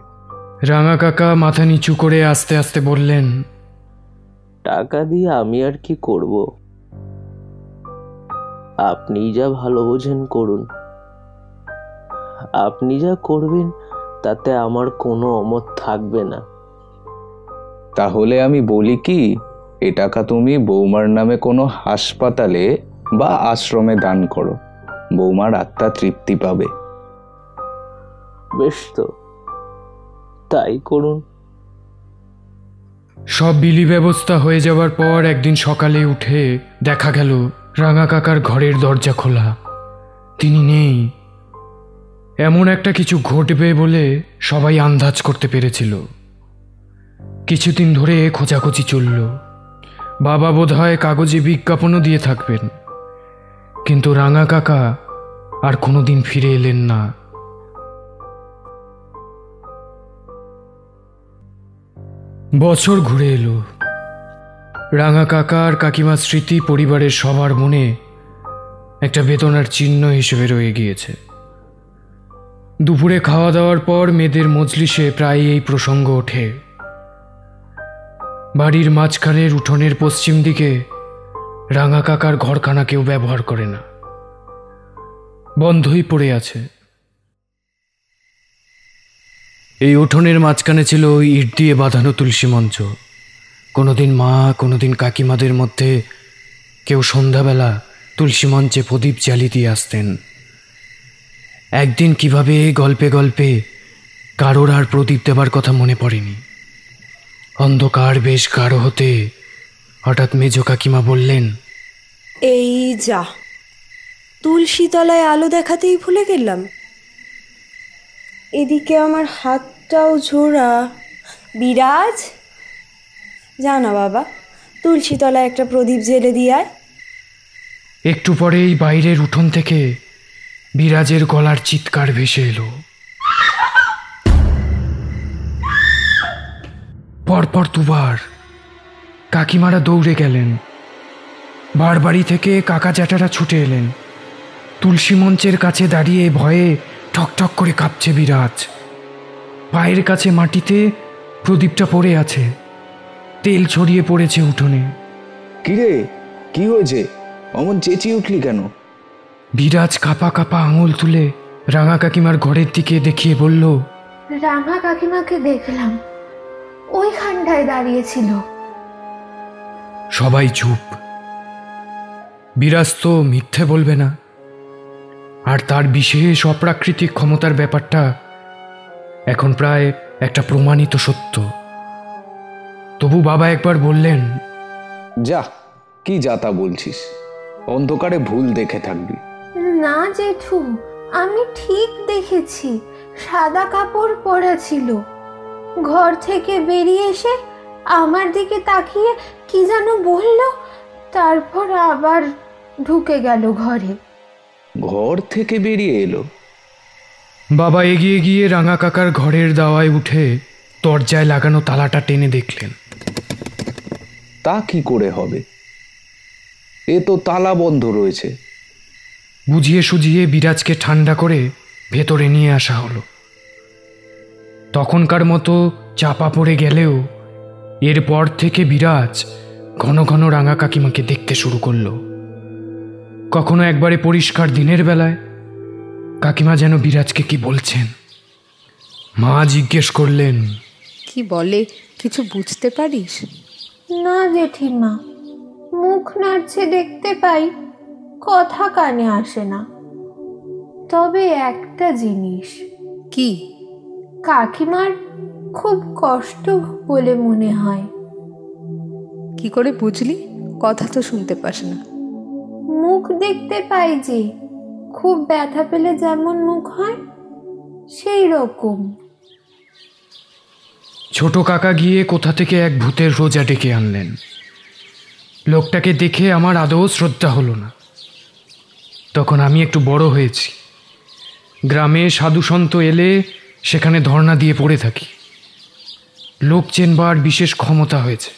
রাঙা কাকা মাথা নিচু করে আস্তে আস্তে বললেন, টাকা দিয়ে আমি আর কি করব? আপনি যা ভালো বোঝেন করুন। আপনি যা করবেন তাতে আমার কোনো অমত থাকবে না। তাহলে আমি বলি কি, এ টাকা তুমি বৌমার নামে কোনো হাসপাতালে বা আশ্রমে দান করো। বৌমার আত্মা তৃপ্তি পাবে। বেশ তো, তাই করুন। সব বিলি ব্যবস্থা হয়ে যাওয়ার পর একদিন সকালে উঠে দেখা গেল রাঙা কাকার ঘরের দরজা খোলা। তিনি নেই। এমন একটা কিছু ঘটবে বলে সবাই আন্দাজ করতে পেরেছিল। কিছুদিন ধরে খোঁজাখুঁজি চলল। বাবা বোধহয় কাগজে বিজ্ঞাপনও দিয়ে থাকবেন, কিন্তু রাঙা কাকা আর কোনোদিন ফিরে এলেন না। বছর ঘুরে এলো। রাঙা কাকা আর কাকিমার স্মৃতি পরিবারের সবার মনে একটা বেদনার চিহ্ন হিসেবে রয়ে গিয়েছে। দুপুরে খাওয়া দাওয়ার পর মেয়েদের মজলিসে প্রায় এই প্রসঙ্গ ওঠে। বাড়ির মাঝখানের উঠোনের পশ্চিম দিকে রাঙা কাকার ঘরখানা কেউ ব্যবহার করে না, বন্ধই পড়ে আছে। এই উঠোনের মাঝখানে ছিল ওই ইট দিয়ে বাঁধানো তুলসী মঞ্চ। কোনোদিন মা, কোনোদিন কাকিমাদের মধ্যে কেউ সন্ধ্যাবেলা তুলসী মঞ্চে প্রদীপ জ্বালিয়ে দিয়ে আসতেন। একদিন কিভাবে গল্পে গল্পে কারোর আর প্রদীপ দেবার কথা মনে পড়েনি। অন্ধকার বেশ গাঢ় হতে হঠাৎ মেজ কাকিমা বললেন, এই যা, তুলসী তলায় আলো দেখাতেই ভুলে গেলাম। এদিকে আমার হাতটাও ঝোড়া। বিরাজ, যা না বাবা, তুলসী তলায় একটা প্রদীপ জেলে দিয়ে আয়। একটু পরেই বাইরের উঠোন থেকে বিরাজের গলার চিৎকার ভেসে এলো। পরপর দুবার কাকিমারা দৌড়ে গেলেন। বাড়ি থেকে কাকা জ্যাঠারা ছুটে এলেন। তুলসী মঞ্চের কাছে দাঁড়িয়ে ভয়ে ঠকঠক করে কাঁপছে বিরাজ। পায়ের কাছে মাটিতে প্রদীপটা পড়ে আছে, তেল ছড়িয়ে পড়েছে উঠোনে। কিরে, কি হয়েছে? অমন চেঁচিয়ে উঠলি কেন? বিরাজ কাপা কাপা আঙুল তুলে রাঙা কাকিমার ঘরের দিকে দেখিয়ে বলল, রাঙা কাকিমাকে দেখলাম, ওইখানটায় দাঁড়িয়েছিল। সবাই চুপ। বিরাজ তো মিথ্যে বলবে না, আর তার বিশেষ অপ্রাকৃতিক ক্ষমতার ব্যাপারটা এখন প্রায় একটা প্রমাণিত সত্য। তবু বাবা একবার বললেন, যা, কি যাতা বলছিস? অন্ধকারে ভুল দেখে থাকবি। না জেঠু, আমি ঠিক দেখেছি, সাদা কাপড় পরা ছিল। ঘর থেকে বেরিয়ে এসে আমার দিকে তাকিয়ে কি যেন বলল, তারপর আবার ঢুকে গেল ঘরে। ঘর থেকে বেরিয়ে এলো? বাবা এগিয়ে গিয়ে রাঙা কাকার ঘরের দাওয়ায় উঠে দরজায় লাগানো তালাটা টেনে দেখলেন। তা কি করে হবে? এ তো তালা বন্ধ রয়েছে। বুঝিয়ে সুঝিয়ে বিরাজকে ঠান্ডা করে ভেতরে নিয়ে আসা হলো। তখনকার মতো চাপা পড়ে গেলেও এরপর থেকে বিরাজ ঘন ঘন রাঙা কাকিমাকে দেখতে শুরু করলো। কখনো একবারে পরিষ্কার দিনের বেলায় কাকিমা যেন বিরাজকে কি বলছেন। মা জিজ্ঞেস করলেন, কি বলে কিছু বুঝতে পারিস? না জেঠিমা, মুখ নাড়ছে দেখতে পাই, কথা কানে আসে না। তবে একটা জিনিস। কি? কাকিমার খুব কষ্ট বলে মনে হয়। কি করে বুঝলি? কথা তো শুনতে পাস না। মুখ দেখতে পাই যে, খুব ব্যথা পেলে যেমন মুখ হয় সেই রকম। ছোট কাকা গিয়ে কোথা থেকে এক ভূতের রোজা ডেকে আনলেন। লোকটাকে দেখে আমার আদৌ শ্রদ্ধা হলো না। তখন আমি একটু বড় হয়েছি। গ্রামে সাধুসন্ত এলে সেখানে ধর্ণা দিয়ে পড়ে থাকি। লোক চেনবার বিশেষ ক্ষমতা হয়েছে।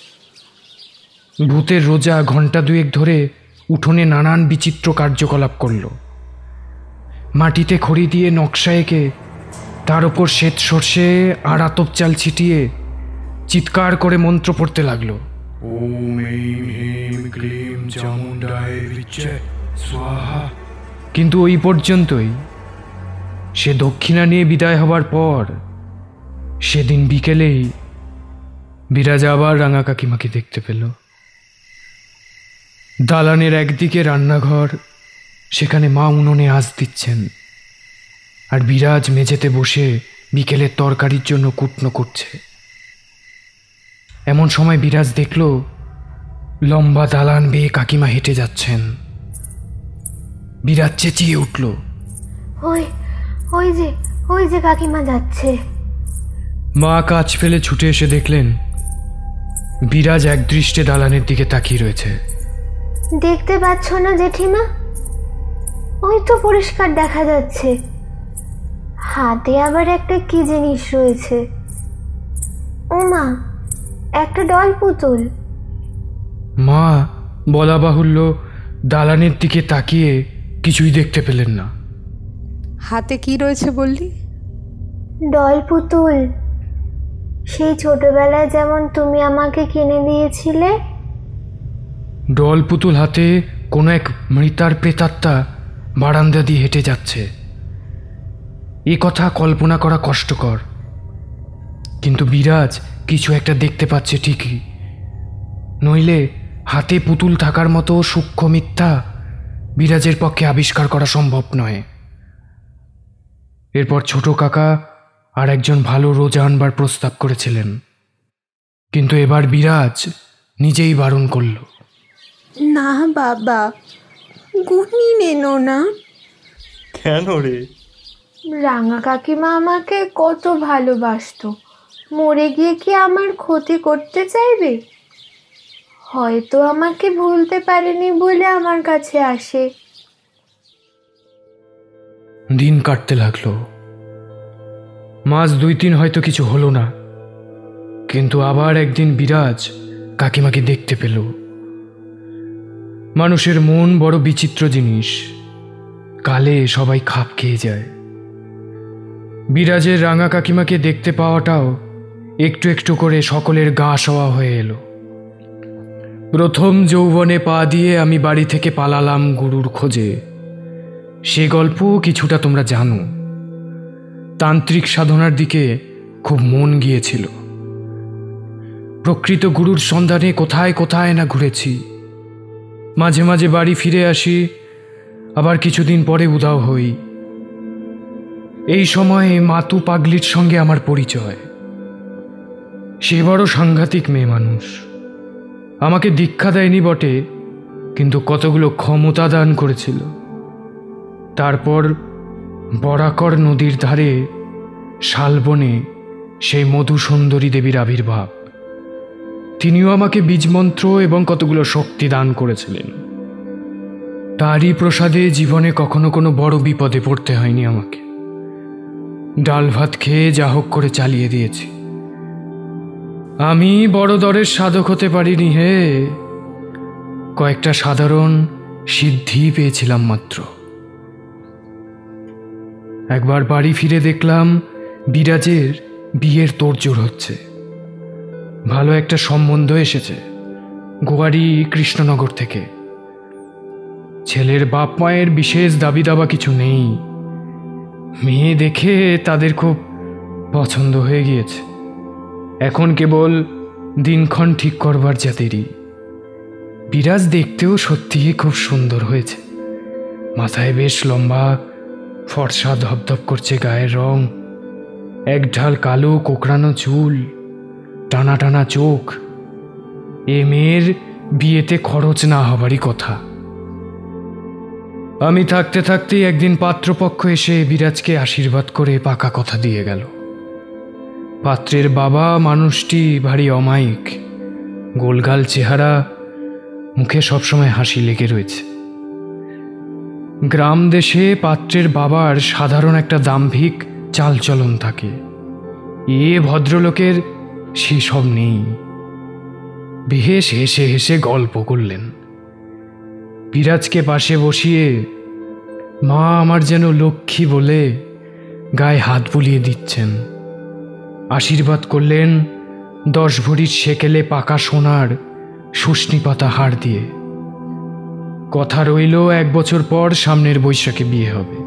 ভূতের রোজা ঘণ্টা দুয়েক ধরে উঠোনে নানান বিচিত্র কার্যকলাপ করল। মাটিতে খড়ি দিয়ে নকশা এঁকে তার ওপর শ্বেত সর্ষে আর আতপ চাল ছিটিয়ে চিৎকার করে মন্ত্র পড়তে লাগলো। ওম এইম হেম ক্লিম চামুণ্ডায় বিচ্ছে স্বাহা। কিন্তু ওই পর্যন্তই। সে দক্ষিণা নিয়ে বিদায় হবার পর সেদিন বিকেলেই বিরাজ আবার রাঙা কাকিমাকে দেখতে পেল। দালানের একদিকে রান্নাঘর, সেখানে মা উনুনে আঁচ দিচ্ছেন, আর বিরাজ মেঝেতে বসে বিকেলের তরকারির জন্য কুটনো করছে। এমন সময় বিরাজ দেখল লম্বা দালান বেয়ে কাকিমা হেঁটে যাচ্ছেন। বিরাজ চেঁচিয়ে উঠল, ওই যে কাকিমা যাচ্ছে। মা কাজ ফেলে ছুটে এসে দেখলেন বিরাজ একদৃষ্টে দালানের দিকে তাকিয়ে রয়েছে। দেখতে পাচ্ছ না জেঠিমা? ওই তো পরিষ্কার দেখা যাচ্ছে। হাতে আবার একটা কি জিনিস রয়েছে। ওমা, একটা ডল পুতুল। মা বলা বাহুল্য দালানের দিকে তাকিয়ে কিছুই দেখতে পেলেন না। হাতে কি রয়েছে বললি? ডল পুতুল, সেই ছোটবেলায় যেমন তুমি আমাকে কিনে দিয়েছিলে। ডল পুতুল হাতে কোনো এক মৃতার প্রেতাত্মা বারান্দা দিয়ে হেঁটে যাচ্ছে। এ কথা কল্পনা করা কষ্টকর, কিন্তু বিরাজ কিছু একটা দেখতে পাচ্ছে ঠিকই। নইলে হাতে পুতুল থাকার মতো সূক্ষ্ম মিথ্যা বিরাজের পক্ষে আবিষ্কার করা সম্ভব নয়। এরপর ছোট কাকা আর একজন ভালো রোজা আনবার প্রস্তাব করেছিলেন, কিন্তু এবার বিরাজ নিজেই বারণ করল। না বাবা, গুনি নেনো না। কেন রে? রাঙা কাকিমা আমাকে কত ভালোবাসতো, মরে গিয়ে কি আমার ক্ষতি করতে চাইবে? হয়তো আমাকে ভুলতে পারেনি বলে আমার কাছে আসে। দিন কাটতে লাগলো। মাস 2-3 হয়তো কিছু হলো না, কিন্তু আবার একদিন বিরাজ কাকিমাকে দেখতে পেল। মানুষের মন বড় বিচিত্র জিনিস, কালে সবাই খাপ খেয়ে যায়। বিরাজের রাঙা কাকিমাকে দেখতে পাওয়াটাও একটু একটু করে সকলের গা সওয়া হয়ে এলো। প্রথম যৌবনে পা দিয়ে আমি বাড়ি থেকে পালালাম গুরুর খোঁজে। সে গল্প কিছুটা তোমরা জানো। তান্ত্রিক সাধনার দিকে খুব মন গিয়েছিল। প্রকৃত গুরুর সন্ধানে কোথায় কোথায় না ঘুরেছি। মাঝে মাঝে বাড়ি ফিরে আসি, আবার কিছুদিন পরে উধাও হই। এই সময়ে মাতু পাগলির সঙ্গে আমার পরিচয়। সে বড় সাংঘাতিক মেয়ে মানুষ। আমাকে দীক্ষা দেয়নি বটে, কিন্তু কতগুলো ক্ষমতা দান করেছিল। তারপর বরাকর নদীর ধারে শালবনে সেই মধুসুন্দরী দেবীর আবির্ভাব। তিনিও আমাকে বীজমন্ত্র এবং কতগুলো শক্তি দান করেছিলেন। তারই প্রসাদে জীবনে কখনো কোনো বড় বিপদে পড়তে হয়নি আমাকে। ডাল ভাত খেয়ে যা হোক করে চালিয়ে দিয়েছি। আমি বড় দরের সাধক হতে পারিনি হে, কয়েকটা সাধারণ সিদ্ধি পেয়েছিলাম মাত্র। একবার বাড়ি ফিরে দেখলাম বিরাজের বিয়ের তোড়জোড় হচ্ছে। ভালো একটা সম্বন্ধ এসেছে গোয়ারি কৃষ্ণনগর থেকে। ছেলের বাপ মায়ের বিশেষ দাবি দাবা কিছু নেই। মেয়ে দেখে তাদের খুব পছন্দ হয়ে গিয়েছে। এখন কেবল দিনক্ষণ ঠিক করবার যা দেরি। বিরাজ দেখতেও সত্যিই খুব সুন্দর হয়েছে। মাথায় বেশ লম্বা ফর্সা ধপধপ করছে গায়ের রং, এক ঢাল কালো কোকড়ানো চুল, টানা টানা চোখ। এ মেয়ের বিয়েতে খরচ না হবারই কথা। আমি থাকতে থাকতেই একদিন পাত্রপক্ষ এসে বিরাজকে আশীর্বাদ করে পাকা কথা দিয়ে গেল। পাত্রের বাবা মানুষটি ভারী অমায়িক, গোলগাল চেহারা, মুখে সবসময় হাসি লেগে রয়েছে। গ্রাম দেশে পাত্রের বাবার সাধারণ একটা দাম্ভিক চালচলন থাকে, এ ভদ্রলোকের সেসব নেই। বেশ হেসে হেসে গল্প করলেন। বিরাজকে পাশে বসিয়ে মা আমার যেন লক্ষ্মী বলে গায়ে হাত বুলিয়ে দিচ্ছেন। আশীর্বাদ করলেন 10 ভরির সেকেলে পাকা সোনার শুষ্নি পাতা হার দিয়ে। কথা রইল 1 বছর পর সামনের বৈশাখে বিয়ে হবে।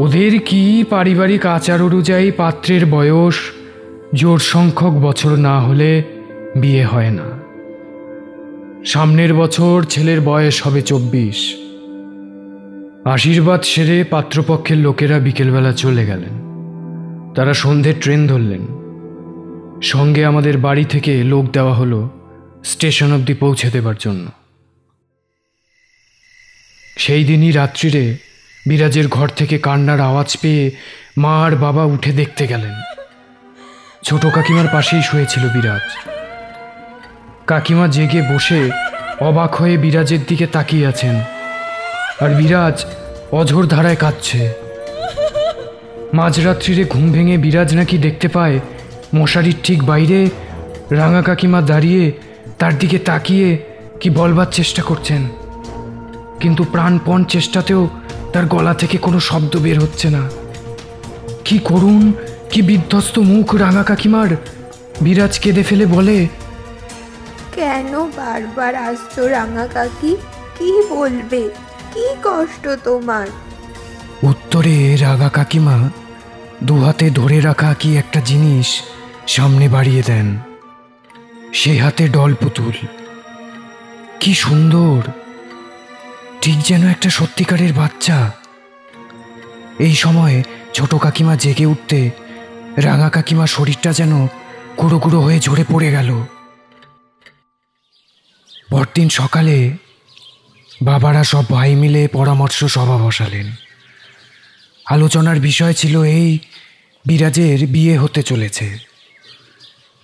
ওদের কি পারিবারিক আচার অনুযায়ী পাত্রের বয়স জোর সংখ্যক বছর না হলে বিয়ে হয় না। সামনের বছর ছেলের বয়স হবে 24। আশীর্বাদ সেরে পাত্রপক্ষের লোকেরা বিকেলবেলা চলে গেলেন। তারা সন্ধ্যের ট্রেন ধরলেন। সঙ্গে আমাদের বাড়ি থেকে লোক দেওয়া হলো স্টেশন অবধি পৌঁছে দেবার জন্য। সেই দিনই রাত্রিরে বিরাজের ঘর থেকে কান্নার আওয়াজ পেয়ে মা আর বাবা উঠে দেখতে গেলেন। ছোট কাকিমার পাশেই শুয়েছিল বিরাজ। কাকিমা জেগে বসে অবাক হয়ে বিরাজের দিকে তাকিয়ে আছেন, আর বিরাজ অঝোর ধারায় কাঁদছে। মাঝরাত্রিরে ঘুম ভেঙে বিরাজ নাকি দেখতে পায় মশারির ঠিক বাইরে রাঙা কাকিমা দাঁড়িয়ে তার দিকে তাকিয়ে কি বলবার চেষ্টা করছেন, কিন্তু প্রাণপণ চেষ্টাতেও তার গলা থেকে কোনো শব্দ বের হচ্ছে না। কি করুন, কি বিধ্বস্ত মুখ রাঙা কাকিমার। বিরাজ কেঁদে ফেলে বলে, কেন বারবার আসছো রাঙা কাকি? কি বলবে? কি কষ্ট তোমার? উত্তরে রাঙা কাকিমা দুহাতে ধরে রাখা কি একটা জিনিস সামনে বাড়িয়ে দেন। সে হাতে ডল পুতুল। কি সুন্দর, ঠিক যেন একটা সত্যিকারের বাচ্চা। এই সময় ছোট কাকিমা জেগে উঠতে রাঙা কাকিমা শরীরটা যেন গুঁড়ো গুঁড়ো হয়ে ঝরে পড়ে গেল। পরদিন সকালে বাবারা সব ভাই মিলে পরামর্শ সভা বসালেন। আলোচনার বিষয় ছিল এই, বিরাজের বিয়ে হতে চলেছে।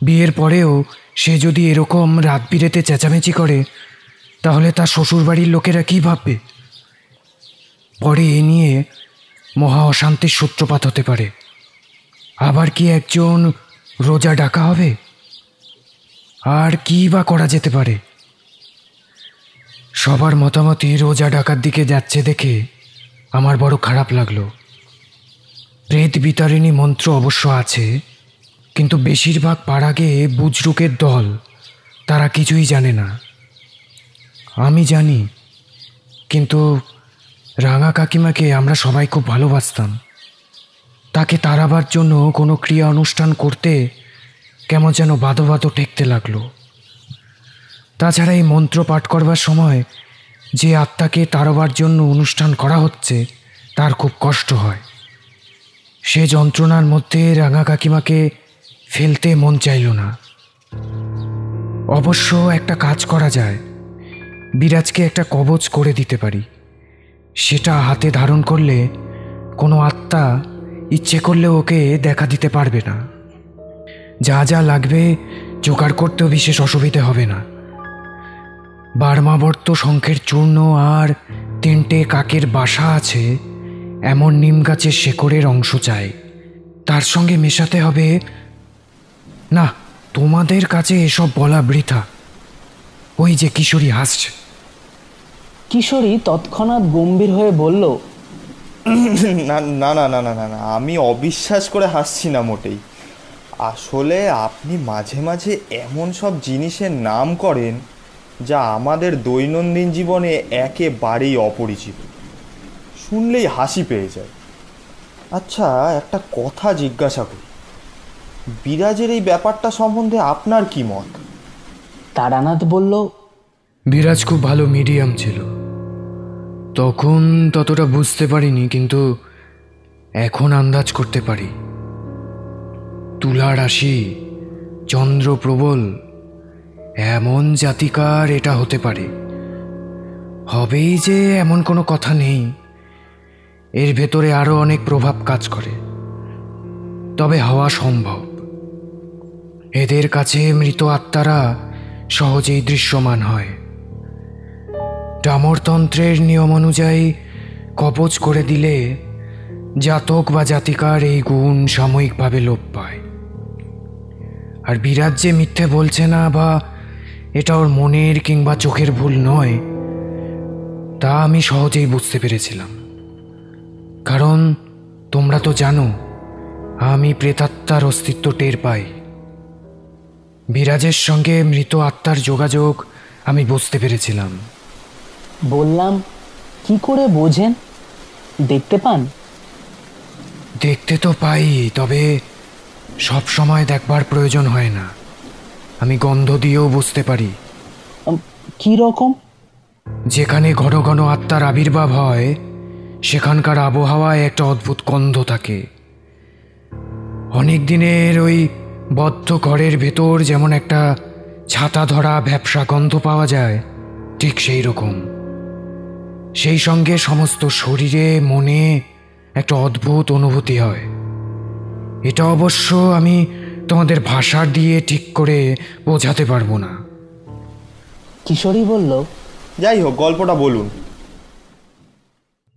বিয়ের পরেও সে যদি এরকম রাত বিরেতে চেঁচামেচি করে তাহলে তার শ্বশুরবাড়ির লোকেরা কি ভাববে। পরে এ নিয়ে মহা অশান্তির সূত্রপাত হতে পারে। আবার কি একজন রোজা ডাকা হবে? আর কি বা করা যেতে পারে? সবার মতামতই রোজা ডাকার দিকে যাচ্ছে দেখে আমার বড় খারাপ লাগলো। প্রেত বিতারিণী মন্ত্র অবশ্য আছে, কিন্তু বেশিরভাগ পাড়াগে বুজরুকের দল, তারা কিছুই জানে না। আমি জানি, কিন্তু রাঙা কাকিমাকে আমরা সবাই খুব ভালোবাসতাম। তাকে তাড়াবার জন্য কোনো ক্রিয়া অনুষ্ঠান করতে কেমন যেন বাদো বাদো ঠেকতে লাগলো। তাছাড়া এই মন্ত্র পাঠ করবার সময় যে আত্মাকে তাড়াবার জন্য অনুষ্ঠান করা হচ্ছে তার খুব কষ্ট হয়। সে যন্ত্রণার মধ্যে রাঙা কাকিমাকে ফেলতে মন চাইল না। অবশ্য একটা কাজ করা যায়, বিরাজকে একটা কবচ করে দিতে পারি। সেটা হাতে ধারণ করলে কোনো আত্মা ইচ্ছে করলে ওকে দেখা দিতে পারবে না। যা যা লাগবে জোগাড় করতেও বিশেষ অসুবিধে হবে না। বার্মাবর্ত শঙ্খের চূর্ণ আর 3টে কাকের বাসা আছে এমন নিম গাছের শেকড়ের অংশ চাই। তার সঙ্গে মেশাতে হবে, না তোমাদের কাছে এসব বলা বৃথা। ওই যে কিশোরী হাসছে। কিশোরী তৎক্ষণাৎ গম্ভীর হয়ে বলল, না না না না না না, আমি অবিশ্বাস করে হাসছি না মোটেই। আসলে আপনি মাঝে মাঝে এমন সব জিনিসের নাম করেন যা আমাদের দৈনন্দিন জীবনে একেবারেই অপরিচিত, শুনলেই হাসি পেয়ে যায়। আচ্ছা, একটা কথা জিজ্ঞাসা করি, বিরাজের এই ব্যাপারটা সম্বন্ধে আপনার কি মত? তারানাথ বলল, বিরাজ খুব ভালো মিডিয়াম ছিল। তখন ততটা বুঝতে পারিনি, কিন্তু এখন আন্দাজ করতে পারি। তুলা রাশি, চন্দ্র প্রবল, এমন জাতিকার এটা হতে পারে। হবেই যে এমন কোনো কথা নেই, এর ভেতরে আরো অনেক প্রভাব কাজ করে, তবে হওয়া সম্ভব। এদের কাছে মৃত আত্মারা সহজেই দৃশ্যমান হয়। ডামরতন্ত্রের নিয়ম অনুযায়ী কবচ করে দিলে জাতক বা জাতিকার এই গুণ সাময়িকভাবে লোপ পায়। আর বিরাজ যে মিথ্যে বলছে না বা এটা ওর মনের কিংবা চোখের ভুল নয়, তা আমি সহজেই বুঝতে পেরেছিলাম। কারণ তোমরা তো জানো আমি প্রেতাত্মার অস্তিত্ব টের পাই। বিরাজের সঙ্গে মৃত আত্মার যোগাযোগ আমি বুঝতে পেরেছিলাম। বললাম, কি করে বোঝেন? দেখতে পান? দেখতে তো পাই, তবে সব সময় দেখবার প্রয়োজন হয় না। আমি গন্ধ দিয়েও বুঝতে পারি। কি রকম? যেখানে ঘন ঘন আত্মার আবির্ভাব হয় সেখানকার আবহাওয়ায় একটা অদ্ভুত গন্ধ থাকে। অনেক দিনের ওই বদ্ধ ঘরের ভেতর যেমন একটা ছাতা ধরা ভ্যাপসা গন্ধ পাওয়া যায়, ঠিক সেই রকম। সেই সঙ্গে সমস্ত শরীরে মনে একটা অদ্ভুত অনুভূতি হয়। এটা অবশ্য আমি তোমাদের ভাষা দিয়ে ঠিক করে বোঝাতে পারবো না। কিশোরী বলল, যাই হোক, গল্পটা বলুন।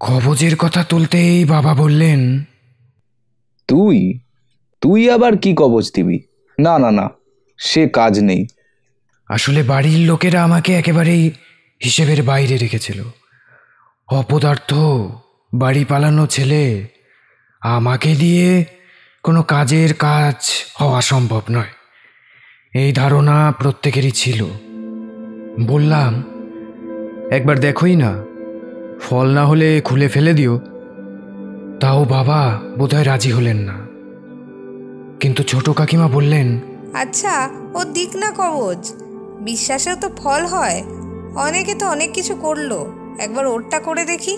কবজের কথা তুলতেই বাবা বললেন, তুই তুই আবার কি কবচ দিবি? না না না, সে কাজ নেই। আসলে বাড়ির লোকেরা আমাকে একেবারেই হিসেবের বাইরে রেখেছিল। অপদার্থ বাড়ি পালানো ছেলে, আমাকে দিয়ে কোনো কাজের কাজ হওয়া সম্ভব নয়, এই ধারণা প্রত্যেকেরই ছিল। বললাম, একবার দেখোই না, ফল না হলে খুলে ফেলে দিও। তাও বাবা বোধহয় রাজি হলেন না। কিন্তু ছোট কাকিমা বললেন, আচ্ছা ও দিক না কবজ, বিশ্বাসেও তো ফল হয়। অনেকে তো অনেক কিছু করলো, একবার ওরটা করে দেখি।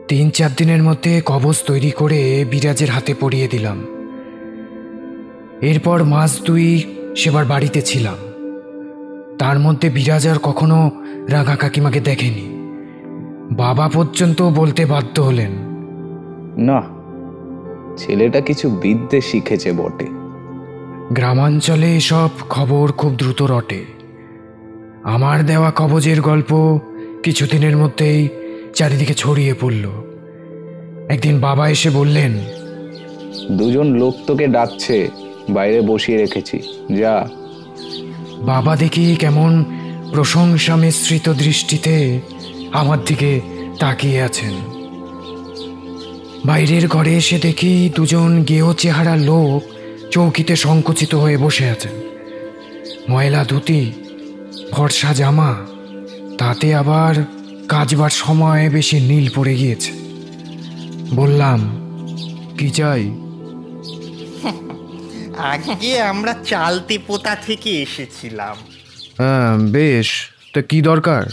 3-4 দিনের মধ্যে কবচ তৈরি করে বিরাজের হাতে পরিয়ে দিলাম। এরপর মাস 2 সেবার বাড়িতে ছিলাম। তার মধ্যে বিরাজ আর কখনো রাঙা কাকিমাকে দেখেনি। বাবা পর্যন্ত বলতে বাধ্য হলেন, না, ছেলেটা কিছু বিদ্যে শিখেছে বটে। গ্রামাঞ্চলে এসব খবর খুব দ্রুত রটে। আমার দেওয়া কবজের গল্প কিছুদিনের মধ্যেই চারিদিকে ছড়িয়ে পড়ল। একদিন বাবা এসে বললেন, 2জন লোক তোকে ডাকছে, বাইরে বসিয়ে রেখেছি, যা। বাবা দেখি কেমন প্রশংসা মিশ্রিত দৃষ্টিতে আমার দিকে তাকিয়ে আছেন। বাইরের ঘরে এসে দেখি 2জন গেও চেহারা লোক চৌকিতে সংকুচিত হয়ে বসে আছেন। ময়লা ধুতি, ফর্সা জামা, তাতে আবার কাচবার সময় বেশি নীল পড়ে গিয়েছে। বললাম, কি চাই? আগে আমরা চালতে পোতা থেকে এসেছিলাম। হ্যাঁ, বেশ, তা কি দরকার?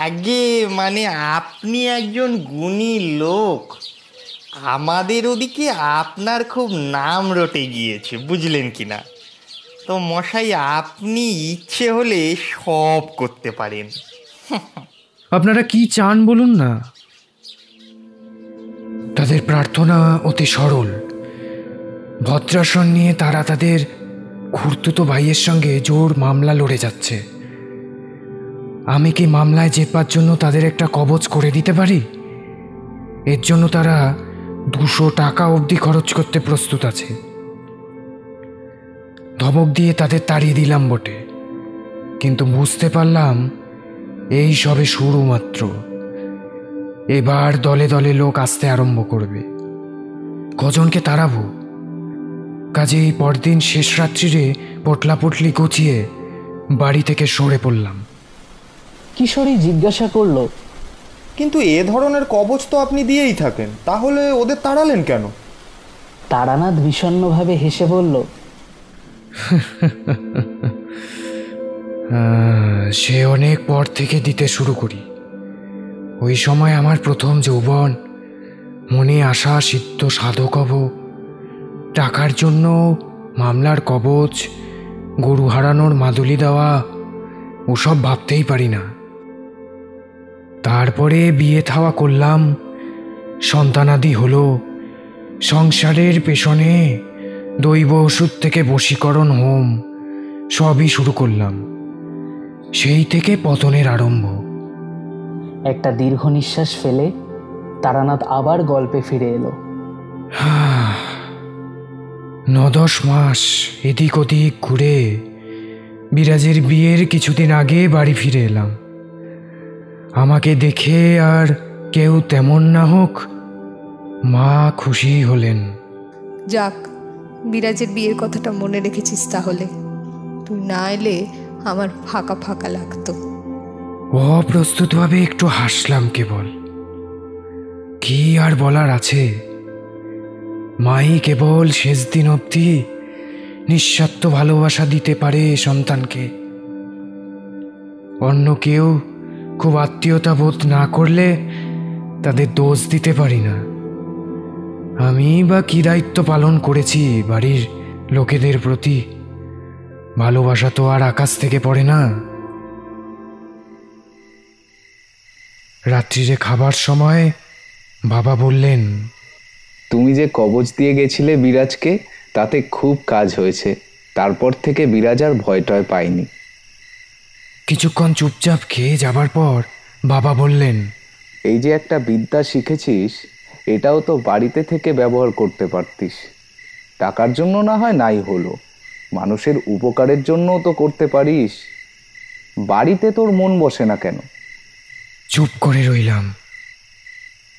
আগে মানে আপনি একজন গুণী লোক, আমাদের ওদিকে আপনার খুব নাম রটে গিয়েছে, বুঝলেন কি না? তো মশাই, আপনি ইচ্ছে হলে সব করতে পারেন। আপনারা কি চান বলুন না। তাদের প্রার্থনা অতি সরল। ভদ্রাসন নিয়ে তারা তাদের খুড়তুতো ভাইয়ের সঙ্গে জোর মামলা লড়ে যাচ্ছে। আমি কি মামলায় জেতবার জন্য তাদের একটা কবচ করে দিতে পারি? এর জন্য তারা 200 টাকা অবধি খরচ করতে প্রস্তুত আছে। ধমক দিয়ে তাদের তাড়িয়ে দিলাম বটে, কিন্তু বুঝতে পারলাম এই সবে শুরু মাত্র। এবার দলে দলে লোক আসতে আরম্ভ করবে। কজনকে তাড়াবো? কাজেই পরদিন শেষ রাত্রিরে পটলাপটলি গুছিয়ে বাড়ি থেকে সরে পড়লাম। কিশোরী জিজ্ঞাসা করল, কিন্তু এ ধরনের কবচ তো আপনি দিয়েই থাকেন, তাহলে ওদের তাড়ালেন কেন? তারানাথ বিষণ্ণভাবে হেসে বলল, সে অনেক পর থেকে দিতে শুরু করি। ওই সময় আমার প্রথম যৌবন, মনে আসা সিদ্ধ সাধক হব। টাকার জন্য মামলার কবচ, গরু হারানোর মাদুলি দেওয়া, ওসব ভাবতেই পারি না। তারপরে বিয়ে থাওয়া করলাম, সন্তানাদি হলো, সংসারের পেছনে দৈব ওষুধ থেকে বশীকরণ হোম সবই শুরু করলাম। সেই থেকে পতনের আরম্ভ। একটা দীর্ঘ নিঃশ্বাস ফেলে তারানাথ আবার গল্পে ফিরে এলো। 9-10 মাস এদিক ওদিক ঘুরে বিরাজের বিয়ের কিছুদিন আগে বাড়ি ফিরে এলাম। আমাকে দেখে আর কেউ তেমন না হোক, মা খুশি হলেন। যাক, বিরাজের বিয়ের কথাটা মনে রেখেছিস তাহলে। তুই না এলে আমার ফাঁকা ফাঁকা লাগতো। অপ্রস্তুতভাবে একটু হাসলাম কেবল। কি আর বলার আছে, মাই কেবল শেষ দিন অবধি নিঃস্বার্থ ভালোবাসা দিতে পারে সন্তানকে। অন্য কেউ খুব আত্মীয়তা বোধ না করলে তাদের দোষ দিতে পারি না। আমি বা কি দায়িত্ব পালন করেছি বাড়ির লোকেদের প্রতি? ভালোবাসা তো আর আকাশ থেকে পড়ে না। রাত্রিরে খাবার সময় বাবা বললেন, তুমি যে কবচ দিয়ে গেছিলে বিরাজকে, তাতে খুব কাজ হয়েছে। তারপর থেকে বিরাজ আর ভয় টয় পায়নি। কিছুক্ষণ চুপচাপ খেয়ে যাবার পর বাবা বললেন, এই যে একটা বিদ্যা শিখেছিস, এটাও তো বাড়িতে থেকে ব্যবহার করতে পারতিস। টাকার জন্য না হয় নাই হলো, মানুষের উপকারের জন্যও তো করতে পারিস। বাড়িতে তোর মন বসে না কেন? চুপ করে রইলাম।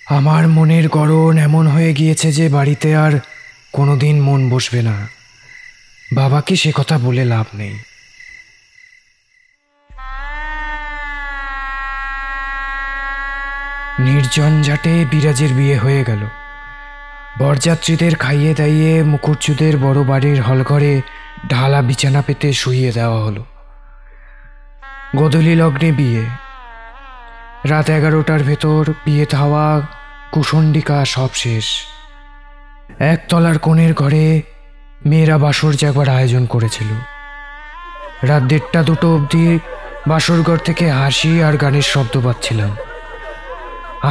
আমার মনের গড়ন এমন হয়ে গিয়েছে যে বাড়িতে আর কোনোদিন মন বসবে না। বাবাকে সে কথা বলে লাভ নেই। নির্ঝঞ্ঝাটে বিরাজের বিয়ে হয়ে গেল। বরযাত্রীদের খাইয়ে দাইয়ে মুকুটচুদের বড় বাড়ির হলঘরে ঢালা বিছানা পেতে শুইয়ে দেওয়া হলো। গোধূলি লগ্নে বিয়ে। রাত 11টার ভেতর বিয়ে থাওয়া, কুশণ্ডিকা সব শেষ। একতলার কোণের ঘরে মেয়েরা বাসর জাগবার আয়োজন করেছিল। রাত 1:30-2 অবধি বাসরঘর থেকে হাসি আর গানের শব্দ পাচ্ছিলাম।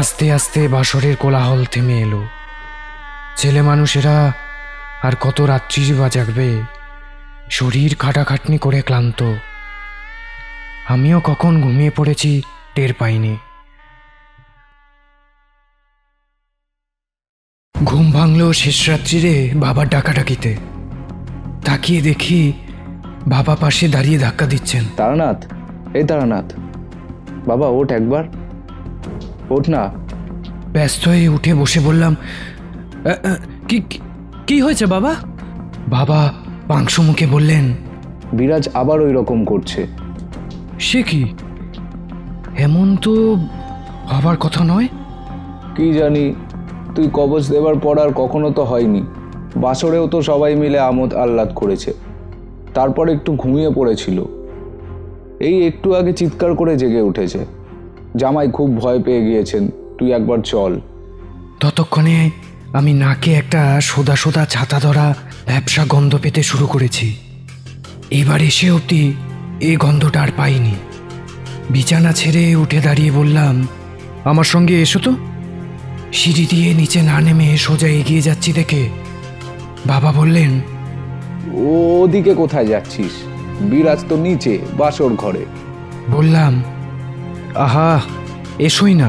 আস্তে আস্তে বাসরের কোলাহল থেমে এলো। ছেলে মানুষেরা আর কত রাত্রি বা জাগবে? শরীর খাটাখাটনি করে ক্লান্ত। আমিও কখন ঘুমিয়ে পড়েছি টের পাইনি। ঘুম ভাঙল শেষ রাত্রিরে বাবার ডাকাডাকিতে। তাকিয়ে দেখি বাবা পাশে দাঁড়িয়ে ধাক্কা দিচ্ছেন। তারানাথ, এই তারানাথ, বাবা ওঠ একবার, ওঠ না। ব্যস্ত হয়ে উঠে বসে বললাম, কি কি হয়েছে বাবা? বাবা পাংশু মুখে বললেন, বিরাজ আবার ওই রকম করছে। সে কি? এমন তো হবার কথা নয়। কি জানি, তুই কবচ দেবার পর আর কখনো তো হয়নি। বাসরেও তো সবাই মিলে আমোদ আহ্লাদ করেছে, তারপর একটু ঘুমিয়ে পড়েছিল। এই একটু আগে চিৎকার করে জেগে উঠেছে। জামাই খুব ভয় পেয়ে গিয়েছেন, তুই একবার চল। ততক্ষণে আমি নাকে একটা সোদা সোদা ছাতা ধরা ভ্যাপসা গন্ধ পেতে শুরু করেছি। এবার এসে অবধি এই গন্ধটা আর পাইনি। বিছানা ছেড়ে উঠে দাঁড়িয়ে বললাম, আমার সঙ্গে এসো তো। সিঁড়ি দিয়ে নিচে না নেমে সোজা এগিয়ে যাচ্ছি দেখে বাবা বললেন, ওদিকে কোথায় যাচ্ছিস? বিরাজ তো নিচে বাসর ঘরে। বললাম, আহা এসোই না।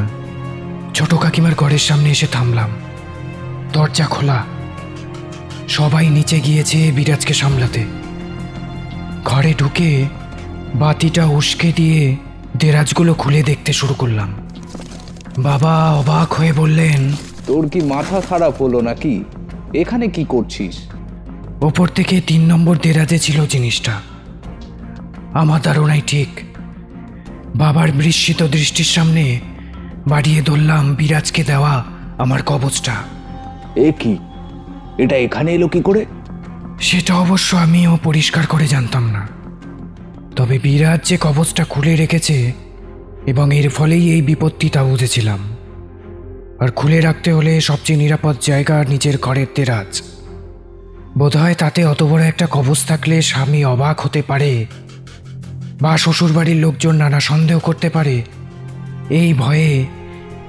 ছোট কাকিমার ঘরের সামনে এসে থামলাম। দরজা খোলা, সবাই নিচে গিয়েছে বিরাজকে সামলাতে। ঘরে ঢুকে বাতিটা উস্কে দিয়ে দেরাজগুলো খুলে দেখতে শুরু করলাম। বাবা অবাক হয়ে বললেন, তোর কি মাথা খারাপ হলো নাকি? এখানে কি করছিস? ওপর থেকে 3 নম্বর দেরাজে ছিল জিনিসটা। আমার ধারণাই ঠিক। বাবার বিস্মিত দৃষ্টির সামনে বাড়িয়ে ধরলাম বিরাজকে দেওয়া আমার কবচটা। এ কি? এটা এখানে এলো কি করে? সেটা অবশ্য আমিও পরিষ্কার করে জানতাম না। তবে বিরাজ যে কবচটা খুলে রেখেছে এবং এর ফলেই এই বিপত্তি তা বুঝেছিলাম। আর খুলে রাখতে হলে সবচেয়ে নিরাপদ জায়গা নিজের ঘরের দেরাজ। বোধহয় তাতে অত বড় একটা কবচ থাকলে স্বামী অবাক হতে পারে বা শ্বশুরবাড়ির লোকজন নানা সন্দেহ করতে পারে। এই ভয়ে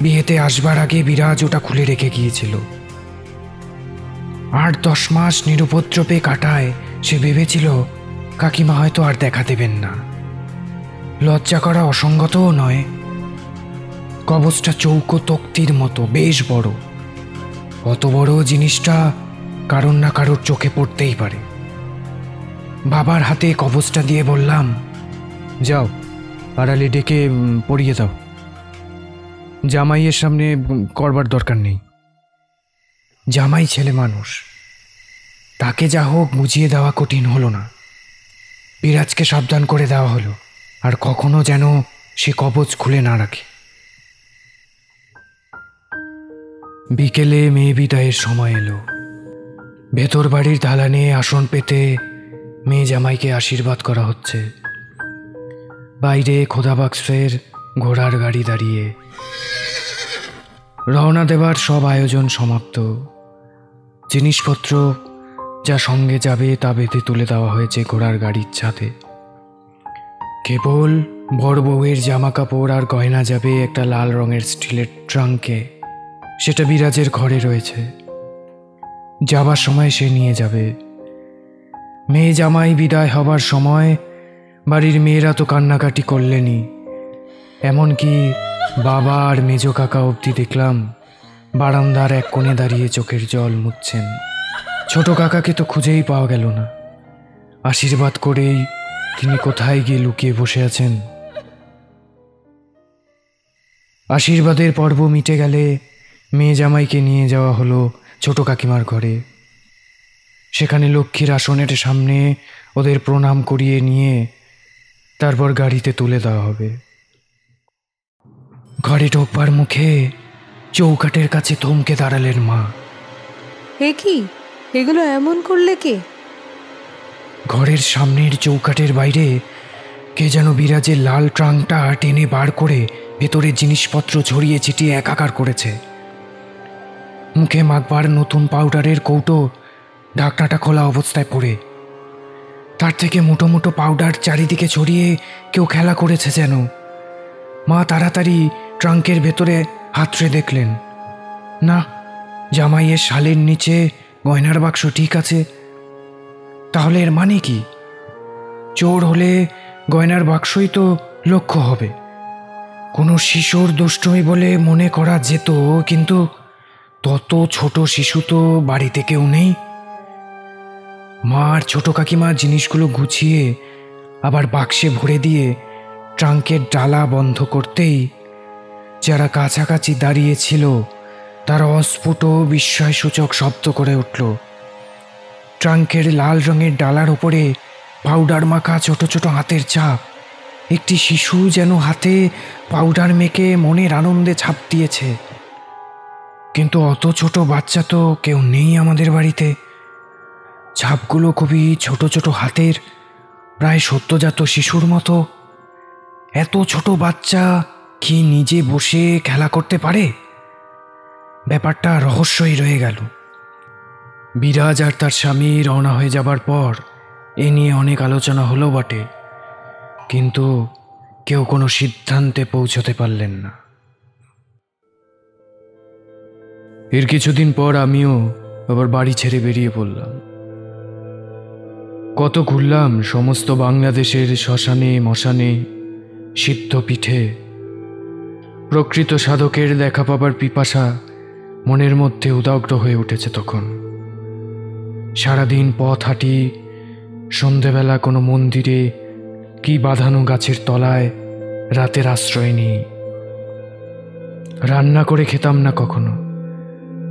বিয়েতে আসবার আগে বিরাজ ওটা খুলে রেখে গিয়েছিল। 8-10 মাস নিরুপদ্রবে কাটায় সে ভেবেছিল কাকিমা হয়তো আর দেখা দেবেন না। লজ্জা করা অসঙ্গতও নয়। কবচটা চৌকো তক্তির মতো বেশ বড়। অত বড় জিনিসটা কারোর না কারোর চোখে পড়তেই পারে। বাবার হাতে কবচটা দিয়ে বললাম, যাও আড়ালে ডেকে পরিয়ে দাও, জামাইয়ের সামনে করবার দরকার নেই। জামাই ছেলে মানুষ, তাকে যা হোক বুঝিয়ে দেওয়া কঠিন হলো না। বিরাজকে সাবধান করে দেওয়া হলো, আর কখনো যেন সে কবচ খুলে না রাখে। বিকেলে মেয়ে বিদায়ের সময় এলো। ভেতর বাড়ির দালানে আসন পেতে মেয়ে জামাইকে আশীর্বাদ করা হচ্ছে। বাইরে খোদাবাক্সের ঘোড়ার গাড়ি দাঁড়িয়ে। রওনা দেবার সব আয়োজন সমাপ্ত। জিনিসপত্র যা সঙ্গে যাবে তা বেঁধে তুলে দেওয়া হয়েছে ঘোড়ার গাড়ির ছাদে। কেবল বড় বউয়ের জামা কাপড় আর গয়না যাবে একটা লাল রঙের স্টিলের ট্রাঙ্কে। সেটা বিরাজের ঘরে রয়েছে, যাবার সময় সে নিয়ে যাবে। মেয়ে জামাই বিদায় হবার সময় বাড়ির মেয়েরা তো কান্নাকাটি করলেনই, এমনকি বাবা আর মেজো কাকা অবধি দেখলাম বারান্দার এক কোণে দাঁড়িয়ে চোখের জল মুছছেন। ছোট কাকাকে তো খুঁজেই পাওয়া গেল না। আশীর্বাদ করেই তিনি কোথায় গিয়ে লুকিয়ে বসে আছেন। আশীর্বাদের পর্ব মিটে গেলে মেয়ে জামাইকে নিয়ে যাওয়া হলো ছোট কাকিমার ঘরে। সেখানে লক্ষ্মীর আসনের সামনে ওদের প্রণাম করিয়ে নিয়ে তারপর গাড়িতে তুলে দেওয়া হবে। ঘরে ঢোকবার মুখে চৌকাঠের কাছে থমকে দাঁড়ালেন মা। এ কি, এগুলো এমন করলে কে? ঘরের সামনের চৌকাঠের বাইরে কে যেন বিরাজের লাল ট্রাঙ্কটা টেনে বার করে ভেতরের জিনিসপত্র ছড়িয়ে ছিটিয়ে একাকার করেছে। মুখে মাখবার নতুন পাউডারের কৌটো ঢাকনাটা খোলা অবস্থায় পড়ে। তার থেকে মোটো মোটো পাউডার চারিদিকে ছড়িয়ে কেউ খেলা করেছে যেন। মা তাড়াতাড়ি ট্রাঙ্কের ভেতরে হাতড়ে দেখলেন, না, জামাইয়ের শালের নিচে গয়নার বাক্স ঠিক আছে। তাহলে এর মানে কি? চোর হলে গয়নার বাক্সই তো লক্ষ্য হবে। কোনো শিশুর দুষ্টুমি বলে মনে করা যেত, কিন্তু তত ছোট শিশু তো বাড়িতে কেউ নেই। মা আর ছোট কাকিমা জিনিসগুলো গুছিয়ে আবার বাক্সে ভরে দিয়ে ট্রাঙ্কের ডালা বন্ধ করতেই যারা কাছাকাছি দাঁড়িয়েছিল তারা অস্ফুট বিস্ময়সূচক শব্দ করে উঠল। ট্রাঙ্কের লাল রঙের ডালার ওপরে পাউডার মাখা ছোট ছোট হাতের ছাপ। একটি শিশু যেন হাতে পাউডার মেখে মনের আনন্দে ছাপ দিয়েছে। কিন্তু অত ছোট বাচ্চা তো কেউ নেই আমাদের বাড়িতে। ছাপগুলো খুবই ছোট ছোট হাতের, প্রায় সদ্যজাত শিশুর মতো। এত ছোট বাচ্চা কি নিজে বসে খেলা করতে পারে? ব্যাপারটা রহস্যই রয়ে গেল। বিরাজ আর তার স্বামী রওনা হয়ে যাবার পর এ নিয়ে অনেক আলোচনা হলো বটে, কিন্তু কেউ কোনো সিদ্ধান্তে পৌঁছতে পারলেন না। এর কিছুদিন পর আমিও আবার বাড়ি ছেড়ে বেরিয়ে পড়লাম। কত ঘুরলাম সমস্ত বাংলাদেশের শ্মশানে মশানে, সিদ্ধ পিঠে। প্রকৃত সাধকের দেখা পাবার পিপাসা মনের মধ্যে উদাগ্র হয়ে উঠেছে তখন। সারাদিন পথ হাঁটি, সন্ধেবেলা কোনো মন্দিরে কি বাঁধানো গাছের তলায় রাতের আশ্রয় নিই। রান্না করে খেতাম না কখনো।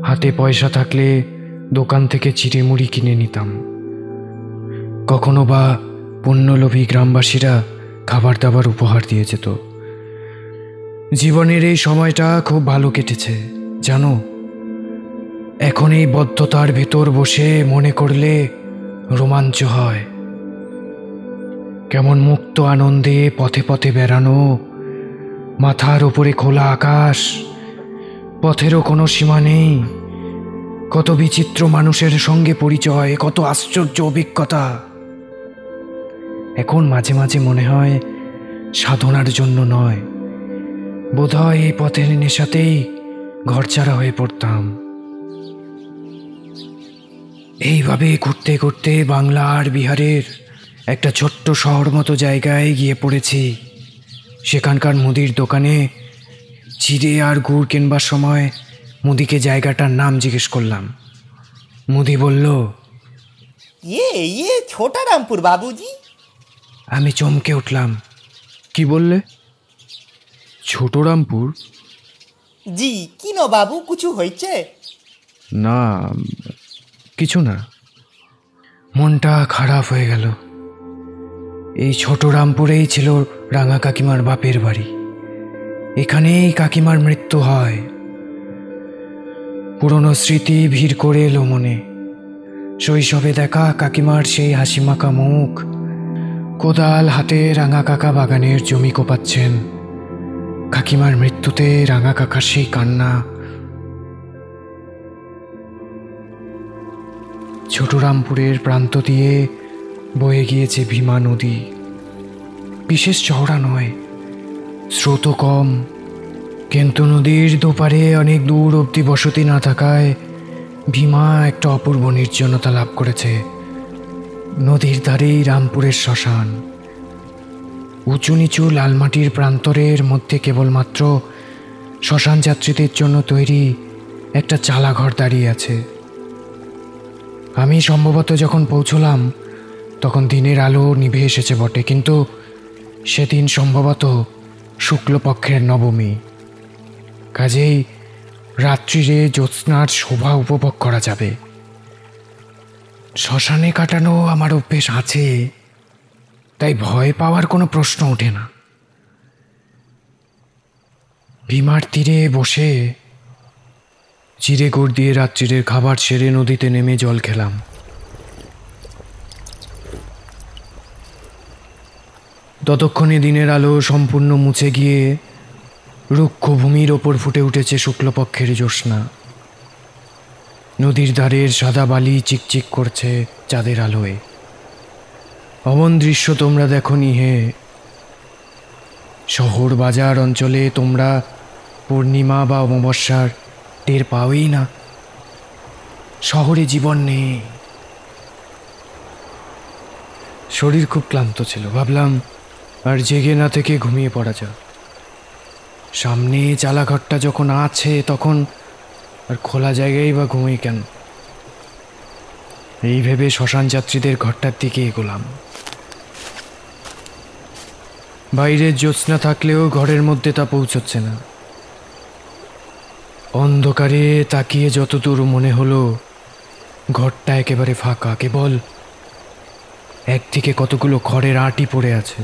হাতে পয়সা থাকলে দোকান থেকে চিড়ে মুড়ি কিনে নিতাম। কখনো বা পুণ্যলোভী গ্রামবাসীরা খাবার দাবার উপহার দিয়ে যেত। জীবনের এই সময়টা খুব ভালো কেটেছে জানো। এখন এই বদ্ধতার ভেতর বসে মনে করলে রোমাঞ্চ হয়। কেমন মুক্ত আনন্দে পথে পথে বেড়ানো, মাথার ওপরে খোলা আকাশ, পথেরও কোনো সীমা নেই। কত বিচিত্র মানুষের সঙ্গে পরিচয়, কত আশ্চর্য অভিজ্ঞতা। এখন মাঝে মাঝে মনে হয় সাধনার জন্য নয়, বোধহয় এই পথের নেশাতেই ঘরছাড়া হয়ে পড়তাম। এইভাবে ঘুরতে ঘুরতে বাংলা আর বিহারের একটা ছোট্ট শহর মতো জায়গায় গিয়ে পড়েছি। সেখানকার মুদির দোকানে চিড়ে আর গুড় কিনবার সময় মুদিকে জায়গাটার নাম জিজ্ঞেস করলাম। মুদি বলল, ये छोटा रामपुर बाबूजी। আমি চমকে উঠলাম। কি বললে? ছোট রামপুর? জি কি নো বাবু, কিছু হয়েছে? না, কিছু না। মনটা খারাপ হয়ে গেল। এই ছোট রামপুরেই ছিল রাঙা কাকিমার বাপের বাড়ি। এখানেই কাকিমার মৃত্যু হয়। পুরনো স্মৃতি ভিড় করে এলো মনে। শৈশবে দেখা কাকিমার সেই হাসিমাখা মুখ, কোদাল হাতে রাঙা কাকা বাগানের জমি কোপাচ্ছেন, কাকিমার মৃত্যুতে রাঙা কাকার সেই কান্না। ছোট রামপুরের প্রান্ত দিয়ে বয়ে গিয়েছে ভীমা নদী। বিশেষ চওড়া নয়, স্রোত কম, কিন্তু নদীর দুপারে অনেক দূর অবধি বসতি না থাকায় ভীমা একটা অপূর্ব নির্জনতা লাভ করেছে। নদীর ধারেই রামপুরের শ্মশান। উঁচু নিচু লালমাটির প্রান্তরের মধ্যে কেবলমাত্র শ্মশান যাত্রীদের জন্য তৈরি একটা চালাঘর দাঁড়িয়ে আছে। আমি সম্ভবত যখন পৌঁছলাম তখন দিনের আলো নিভে এসেছে বটে, কিন্তু সেদিন সম্ভবত শুক্লপক্ষের নবমী। কাজেই রাত্রিরে জ্যোৎস্নার শোভা উপভোগ করা যাবে। শ্মশানে কাটানো আমার অভ্যেস আছে, তাই ভয় পাওয়ার কোনো প্রশ্ন ওঠে না। ভীমার তীরে বসে চিড়ে গুড় দিয়ে রাত্রিরের খাবার সেরে নদীতে নেমে জল খেলাম। ততক্ষণে দিনের আলো সম্পূর্ণ মুছে গিয়ে রুক্ষ ভূমির ওপর ফুটে উঠেছে শুক্লপক্ষের জ্যোৎস্না। নদীর ধারের সাদা বালি চিকচিক করছে চাঁদের আলোয়। অমন দৃশ্য তোমরা দেখনি হে। শহর বাজার অঞ্চলে তোমরা পূর্ণিমা বা অমাবস্যার টের পাওই না। শহরে জীবন নেই। শরীর খুব ক্লান্ত ছিল, ভাবলাম আর জেগে না থেকে ঘুমিয়ে পড়া যাক। সামনে চালাঘরটা যখন আছে তখন আর খোলা জায়গায় বা ঘুমিয়ে কেন? এই ভেবে শ্মশান যাত্রীদের ঘরটার দিকে এগোলাম। বাইরের জ্যোৎস্না থাকলেও ঘরের মধ্যে তা পৌঁছচ্ছে না। অন্ধকারে তাকিয়ে যতদূর মনে হলো ঘরটা একেবারে ফাঁকা, কেবল একদিকে কতগুলো খড়ের আঁটি পড়ে আছে।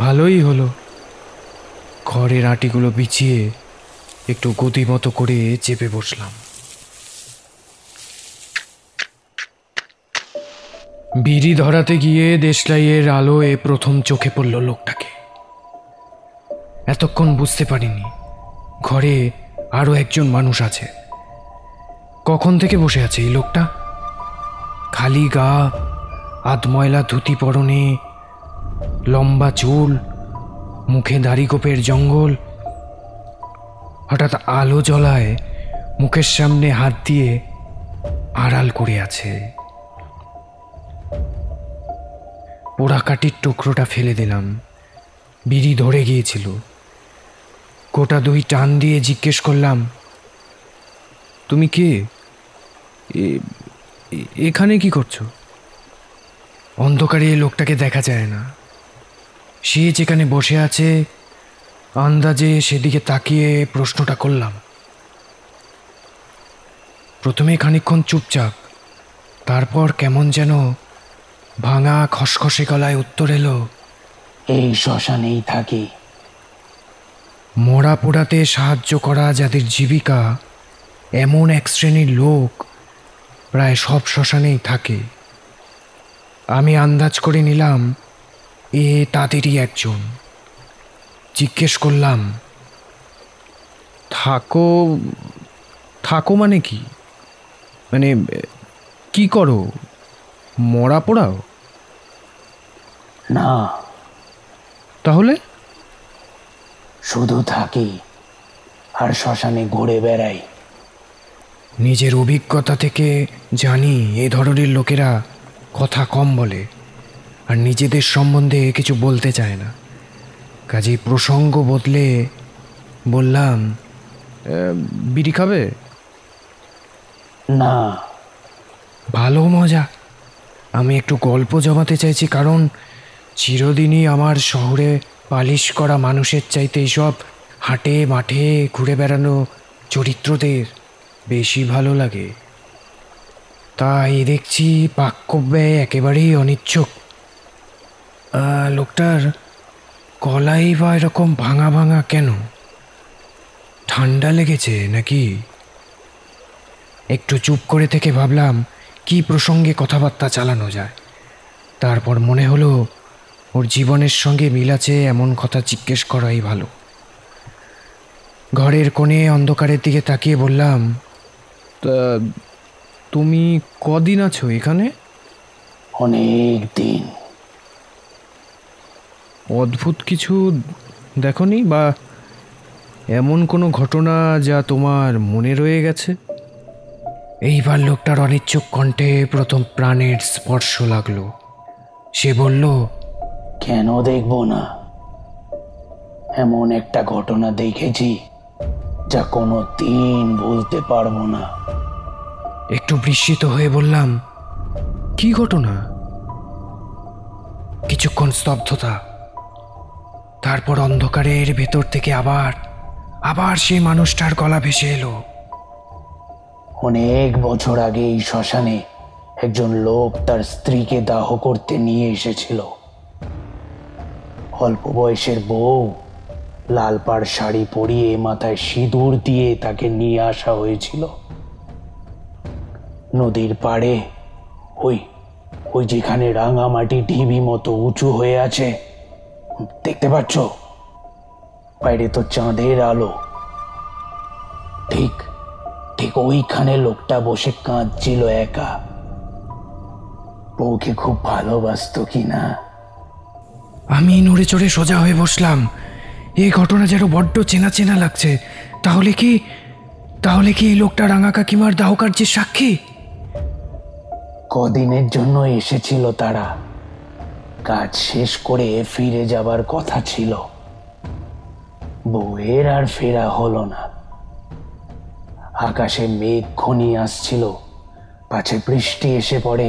ভালোই হলো, খড়ের আঁটিগুলো বিছিয়ে একটু গদি মতো করে চেপে বসলাম। বিড়ি ধরাতে গিয়ে দেশলাইয়ের আলোয় প্রথম চোখে পড়ল লোকটাকে। এতক্ষণ বুঝতে পারিনি ঘরে আরো একজন মানুষ আছে। কখন থেকে বসে আছে এই লোকটা? খালি গা, আধময়লা ধুতি পরনে, লম্বা চুল, মুখে দাড়িগোপের জঙ্গল। হঠাৎ আলো জ্বলায় মুখের সামনে হাত দিয়ে আড়াল করে আছে। পোড়া কাঠির টুকরোটা ফেলে দিলাম। বিড়ি ধরে গিয়েছিল। গোটা দুই টান দিয়ে জিজ্ঞেস করলাম, তুমি কে? এখানে কি করছো? অন্ধকারে লোকটাকে দেখা যায় না। সে যেখানে বসে আছে আন্দাজে সেদিকে তাকিয়ে প্রশ্নটা করলাম। প্রথমে খানিকক্ষণ চুপচাপ, তারপর কেমন যেন ভাঙা খসখসে গলায় উত্তর এলো, এই শ্মশানেই থাকি। মরা পোড়াতে সাহায্য করা যাদের জীবিকা, এমন এক শ্রেণীর লোক প্রায় সব শ্মশানেই থাকে। আমি আন্দাজ করে নিলাম এ তাদেরই একজন। জিজ্ঞেস করলাম, থাকো থাকো মানে কি? মানে কি করো? মরা পোড়াও? না। তাহলে? শুধু থাকি আর শ্মশানে ঘুরে বেড়াই। নিজের অভিজ্ঞতা থেকে জানি এ ধরনের লোকেরা কথা কম বলে আর নিজেদের সম্বন্ধে কিছু বলতে চায় না। কাজেই প্রসঙ্গ বদলে বললাম, বিড়ি খাবে? না। ভালো মজা। আমি একটু গল্প জমাতে চাইছি, কারণ চিরদিনই আমার শহরে পালিশ করা মানুষের চাইতে এইসব হাটে মাঠে ঘুরে বেড়ানো চরিত্রদের বেশি ভালো লাগে। তাই দেখছি বাক্যব্যয় একেবারেই অনিচ্ছুক। লোকটার গলাই বা এরকম ভাঙা ভাঙা কেন? ঠান্ডা লেগেছে নাকি? একটু চুপ করে থেকে ভাবলাম কি প্রসঙ্গে কথাবার্তা চালানো যায়। তারপর মনে হলো ওর জীবনের সঙ্গে মিল আছে এমন কথা জিজ্ঞেস করাই ভালো। ঘরের কোণে অন্ধকারের দিকে তাকিয়ে বললাম, তা তুমি কদিন আছো এখানে? অনেক দিন। অদ্ভুত কিছু দেখনি, বা এমন কোনো ঘটনা যা তোমার মনে রয়ে গেছে? এইবার লোকটার অনিচ্ছুক কণ্ঠে প্রথম প্রাণের স্পর্শ লাগলো। সে বলল, কেন দেখব না? এমন একটা ঘটনা দেখেছি যা কোনো দিন ভুলতে পারবো না। একটু বিস্মিত হয়ে বললাম, কি ঘটনা? কিছুক্ষণ স্তব্ধতা। তারপর অন্ধকারের ভেতর থেকে আবার সেই মানুষটার গলা ভেসে এলো। অনেক বছর আগে এই শ্মশানে একজন লোক তার স্ত্রীকে দাহ করতে নিয়ে এসেছিল। অল্প বয়সের বউ লাল পাড় শাড়ি পরিয়ে মাথায় সিঁদুর দিয়ে তাকে নিয়ে আসা হয়েছিল। নদীর পাড়ে ওই যেখানে রাঙামাটি ঢিবি মতো উঁচু হয়ে আছে, দেখতে পাচ্ছ? বাইরে তো চাঁদের আলো। ঠিক ওইখানে লোকটা বসে কাঁদছিল একা। বউকে খুব ভালোবাসতো কিনা। আমি নড়ে চড়ে সোজা হয়ে বসলাম। এই ঘটনা যেন বড্ড চেনা চেনা লাগছে। তাহলে কি এই লোকটা রাঙা কাকিমার দাহকার্যের সাক্ষী? কদিনের জন্য এসেছিল তারা। কাজ শেষ করে ফিরে যাবার কথা ছিল। বউয়ের আর ফেরা হলো না। আকাশে মেঘ ঘনিয়ে আসছিল, পাছে বৃষ্টি এসে পড়ে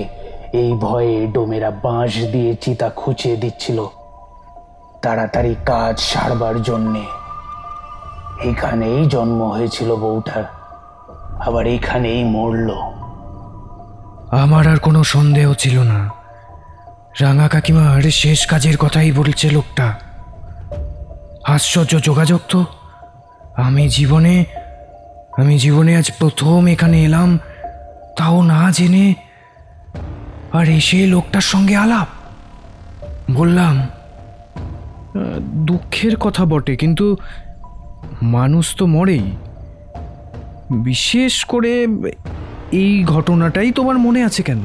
এই ভয়ে ডোমেরা বাঁশ দিয়ে চিতা খুঁচিয়ে দিচ্ছিল তাড়াতাড়ি কাজ সারবার জন্যে। এখানেই জন্ম হয়েছিল বউটার, আবার এখানেই মরল। আমার আর কোনো সন্দেহ ছিল না। রাঙা কাকিমার শেষ কাজের কথাই বলছে লোকটা। আশ্চর্য যোগাযোগ তো। আমি জীবনে আজ প্রথম এখানে এলাম, তাও না জেনে, আর এসে লোকটার সঙ্গে আলাপ। বললাম, দুঃখের কথা বটে, কিন্তু মানুষ তো মরেই। বিশেষ করে এই ঘটনাটাই তোমার মনে আছে কেন?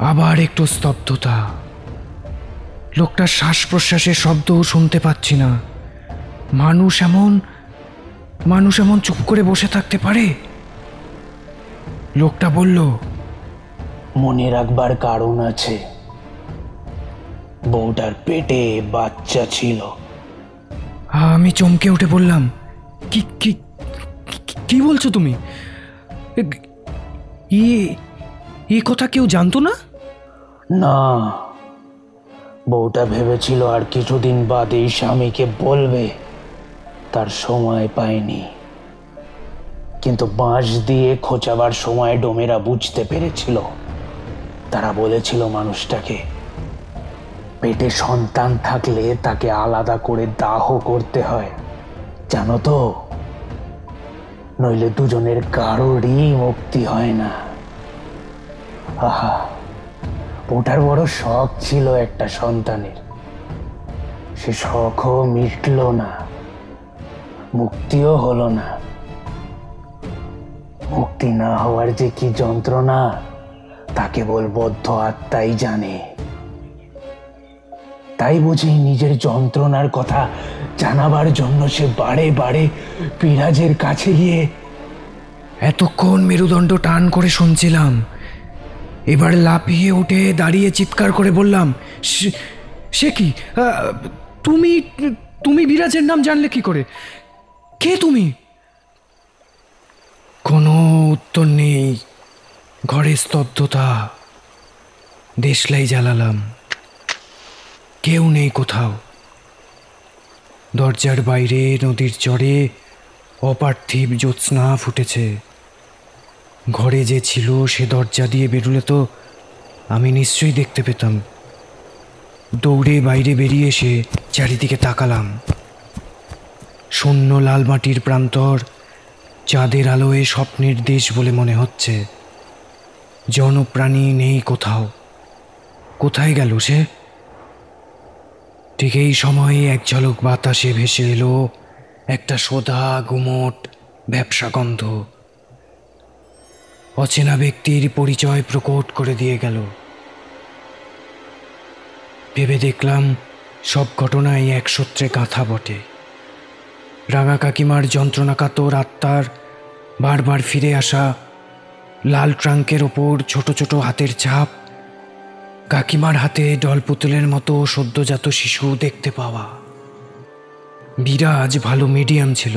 আবার একটু স্তব্ধতা। লোকটার শ্বাস প্রশ্বাসের শব্দও শুনতে পাচ্ছি না। মানুষ এমন চুপ করে বসে থাকতে পারে? লোকটা বলল, মনে রাখবার কারণ আছে। বউটার পেটে বাচ্চা ছিল। আমি চমকে উঠে বললাম, কি বলছো তুমি? এ কথা কেউ জানতো না? না, বউটা ভেবেছিল আর কিছুদিন বাদেই স্বামীকে বলবে। তার সময় পায়নি, কিন্তু বাঁশ দিয়ে খোঁচাবার সময় ডোমেরা বুঝতে পেরেছিল। তারা বলেছিল মানুষটাকে, পেটে সন্তান থাকলে তাকে আলাদা করে দাহ করতে হয়, জানো তো? নইলে দুজনের কারোরই মুক্তি হয় না। আহা, ওটার বড় শখ ছিল একটা সন্তানের। সে শখও মিটল না, মুক্তিও হলো না। মুক্তি না হওয়ার যে কি যন্ত্রণা, তা কেবল বদ্ধ আত্মাই জানে। তাই বুঝি নিজের যন্ত্রণার কথা জানাবার জন্য সে বারে বারে পিরাজের কাছে গিয়ে এতক্ষণ মেরুদণ্ড টান করে শুনছিলাম, এবার লাফিয়ে উঠে দাঁড়িয়ে চিৎকার করে বললাম, সে কি? তুমি তুমি বিরাজের নাম জানলে কি করে? কে তুমি? কোনো উত্তর নেই। ঘরে স্তব্ধতা। দেশলাই জ্বালালাম, কেউ নেই কোথাও। দরজার বাইরে নদীর চরে অপার্থিব জ্যোৎস্না ফুটেছে। ঘরে যে ছিল সে দরজা দিয়ে বেরুলে তো আমি নিশ্চয়ই দেখতে পেতাম। দৌড়ে বাইরে বেরিয়ে এসে চারিদিকে তাকালাম। শূন্য লাল মাটির প্রান্তর চাঁদের আলোয় স্বপ্নের দেশ বলে মনে হচ্ছে। জনপ্রাণী নেই কোথাও। কোথায় গেল সে? ঠিক এই সময়ে এক ঝলক বাতাসে ভেসে এলো একটা সোদা গুমোট ব্যবসা গন্ধ। অচেনা ব্যক্তির পরিচয় প্রকট করে দিয়ে গেল। ভেবে দেখলাম সব ঘটনাই এক সূত্রে গাঁথা বটে। রাঙা কাকিমার যন্ত্রণাকাতর আত্মার বারবার ফিরে আসা, লাল ট্রাঙ্কের ওপর ছোট ছোট হাতের ছাপ, কাকিমার হাতে ডল পুতুলের মতো সদ্যজাত শিশু দেখতে পাওয়া। বিরাজ ভালো মিডিয়াম ছিল,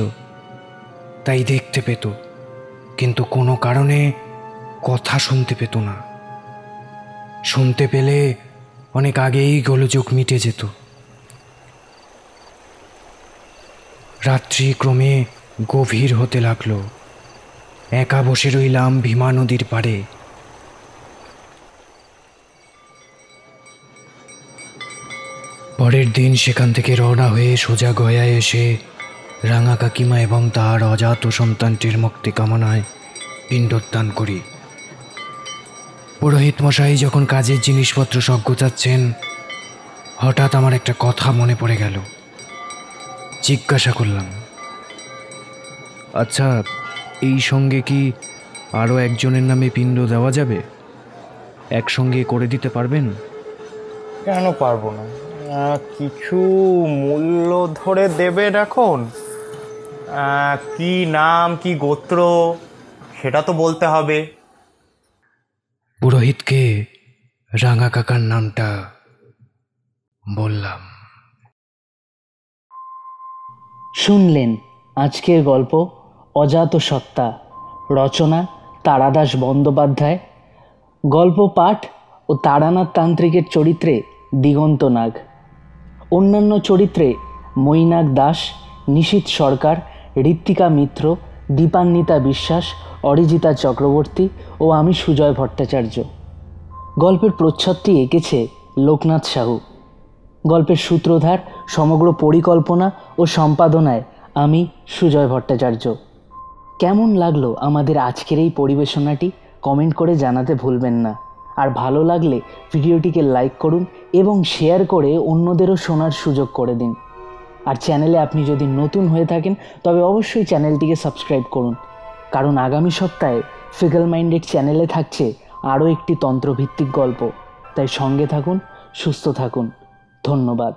তাই দেখতে পেত, কিন্তু কোনো কারণে কথা শুনতে পেত না। শুনতে পেলে অনেক আগেই গোলযোগ মিটে যেত। রাত্রি ক্রমে গভীর হতে লাগলো। একা বসে রইলাম ভীমা নদীর পাড়ে। পরের দিন সেখান থেকে রওনা হয়ে সোজা গয়ায় এসে রাঙা কাকিমা এবং তার অজাত সন্তানটির মুক্তি কামনায় পিণ্ডদান করি। পুরোহিত মশাই যখন কাজের জিনিসপত্র সব গোছাচ্ছেন, হঠাৎ আমার একটা কথা মনে পড়ে গেল। জিজ্ঞাসা করলাম, আচ্ছা, এই সঙ্গে কি আরও একজনের নামে পিণ্ড দেওয়া যাবে? একসঙ্গে করে দিতে পারবেন? কেন পারবো না? কিছু মূল্য ধরে দেবেন এখন। কি নাম, কি গোত্র, সেটা তো বলতে হবে। পুরোহিতকে রাঙা কাকার নামটা বললাম। শুনলেন আজকের গল্প অজাত সত্তা, রচনা তারাদাস বন্দ্যোপাধ্যায়, গল্প পাঠ ও তারানাথ তান্ত্রিকের চরিত্রে দিগন্ত নাগ, অন্যান্য চরিত্রে মৈনাক দাস, নিশীথ সরকার, ঋত্বিকা মিত্র, দীপান্বিতা বিশ্বাস, অরিজিতা চক্রবর্তী ও আমি সুজয় ভট্টাচার্য। গল্পের প্রচ্ছদটি এঁকেছে লোকনাথ সাহু। গল্পের সূত্রধার, সমগ্র পরিকল্পনা ও সম্পাদনায় আমি সুজয় ভট্টাচার্য। কেমন লাগলো আমাদের আজকের এই পরিবেশনাটি কমেন্ট করে জানাতে ভুলবেন না। আর ভালো লাগলে ভিডিওটিকে লাইক করুন এবং শেয়ার করে অন্যদেরও শোনার সুযোগ করে দিন। আর চ্যানেলে আপনি যদি নতুন হয়ে থাকেন তবে অবশ্যই চ্যানেলটিকে সাবস্ক্রাইব করুন, কারণ আগামী সপ্তাহে ফিকল মাইন্ডেড চ্যানেলে থাকছে আরও একটি তন্ত্রভিত্তিক গল্প। তাই সঙ্গে থাকুন, সুস্থ থাকুন। ধন্যবাদ।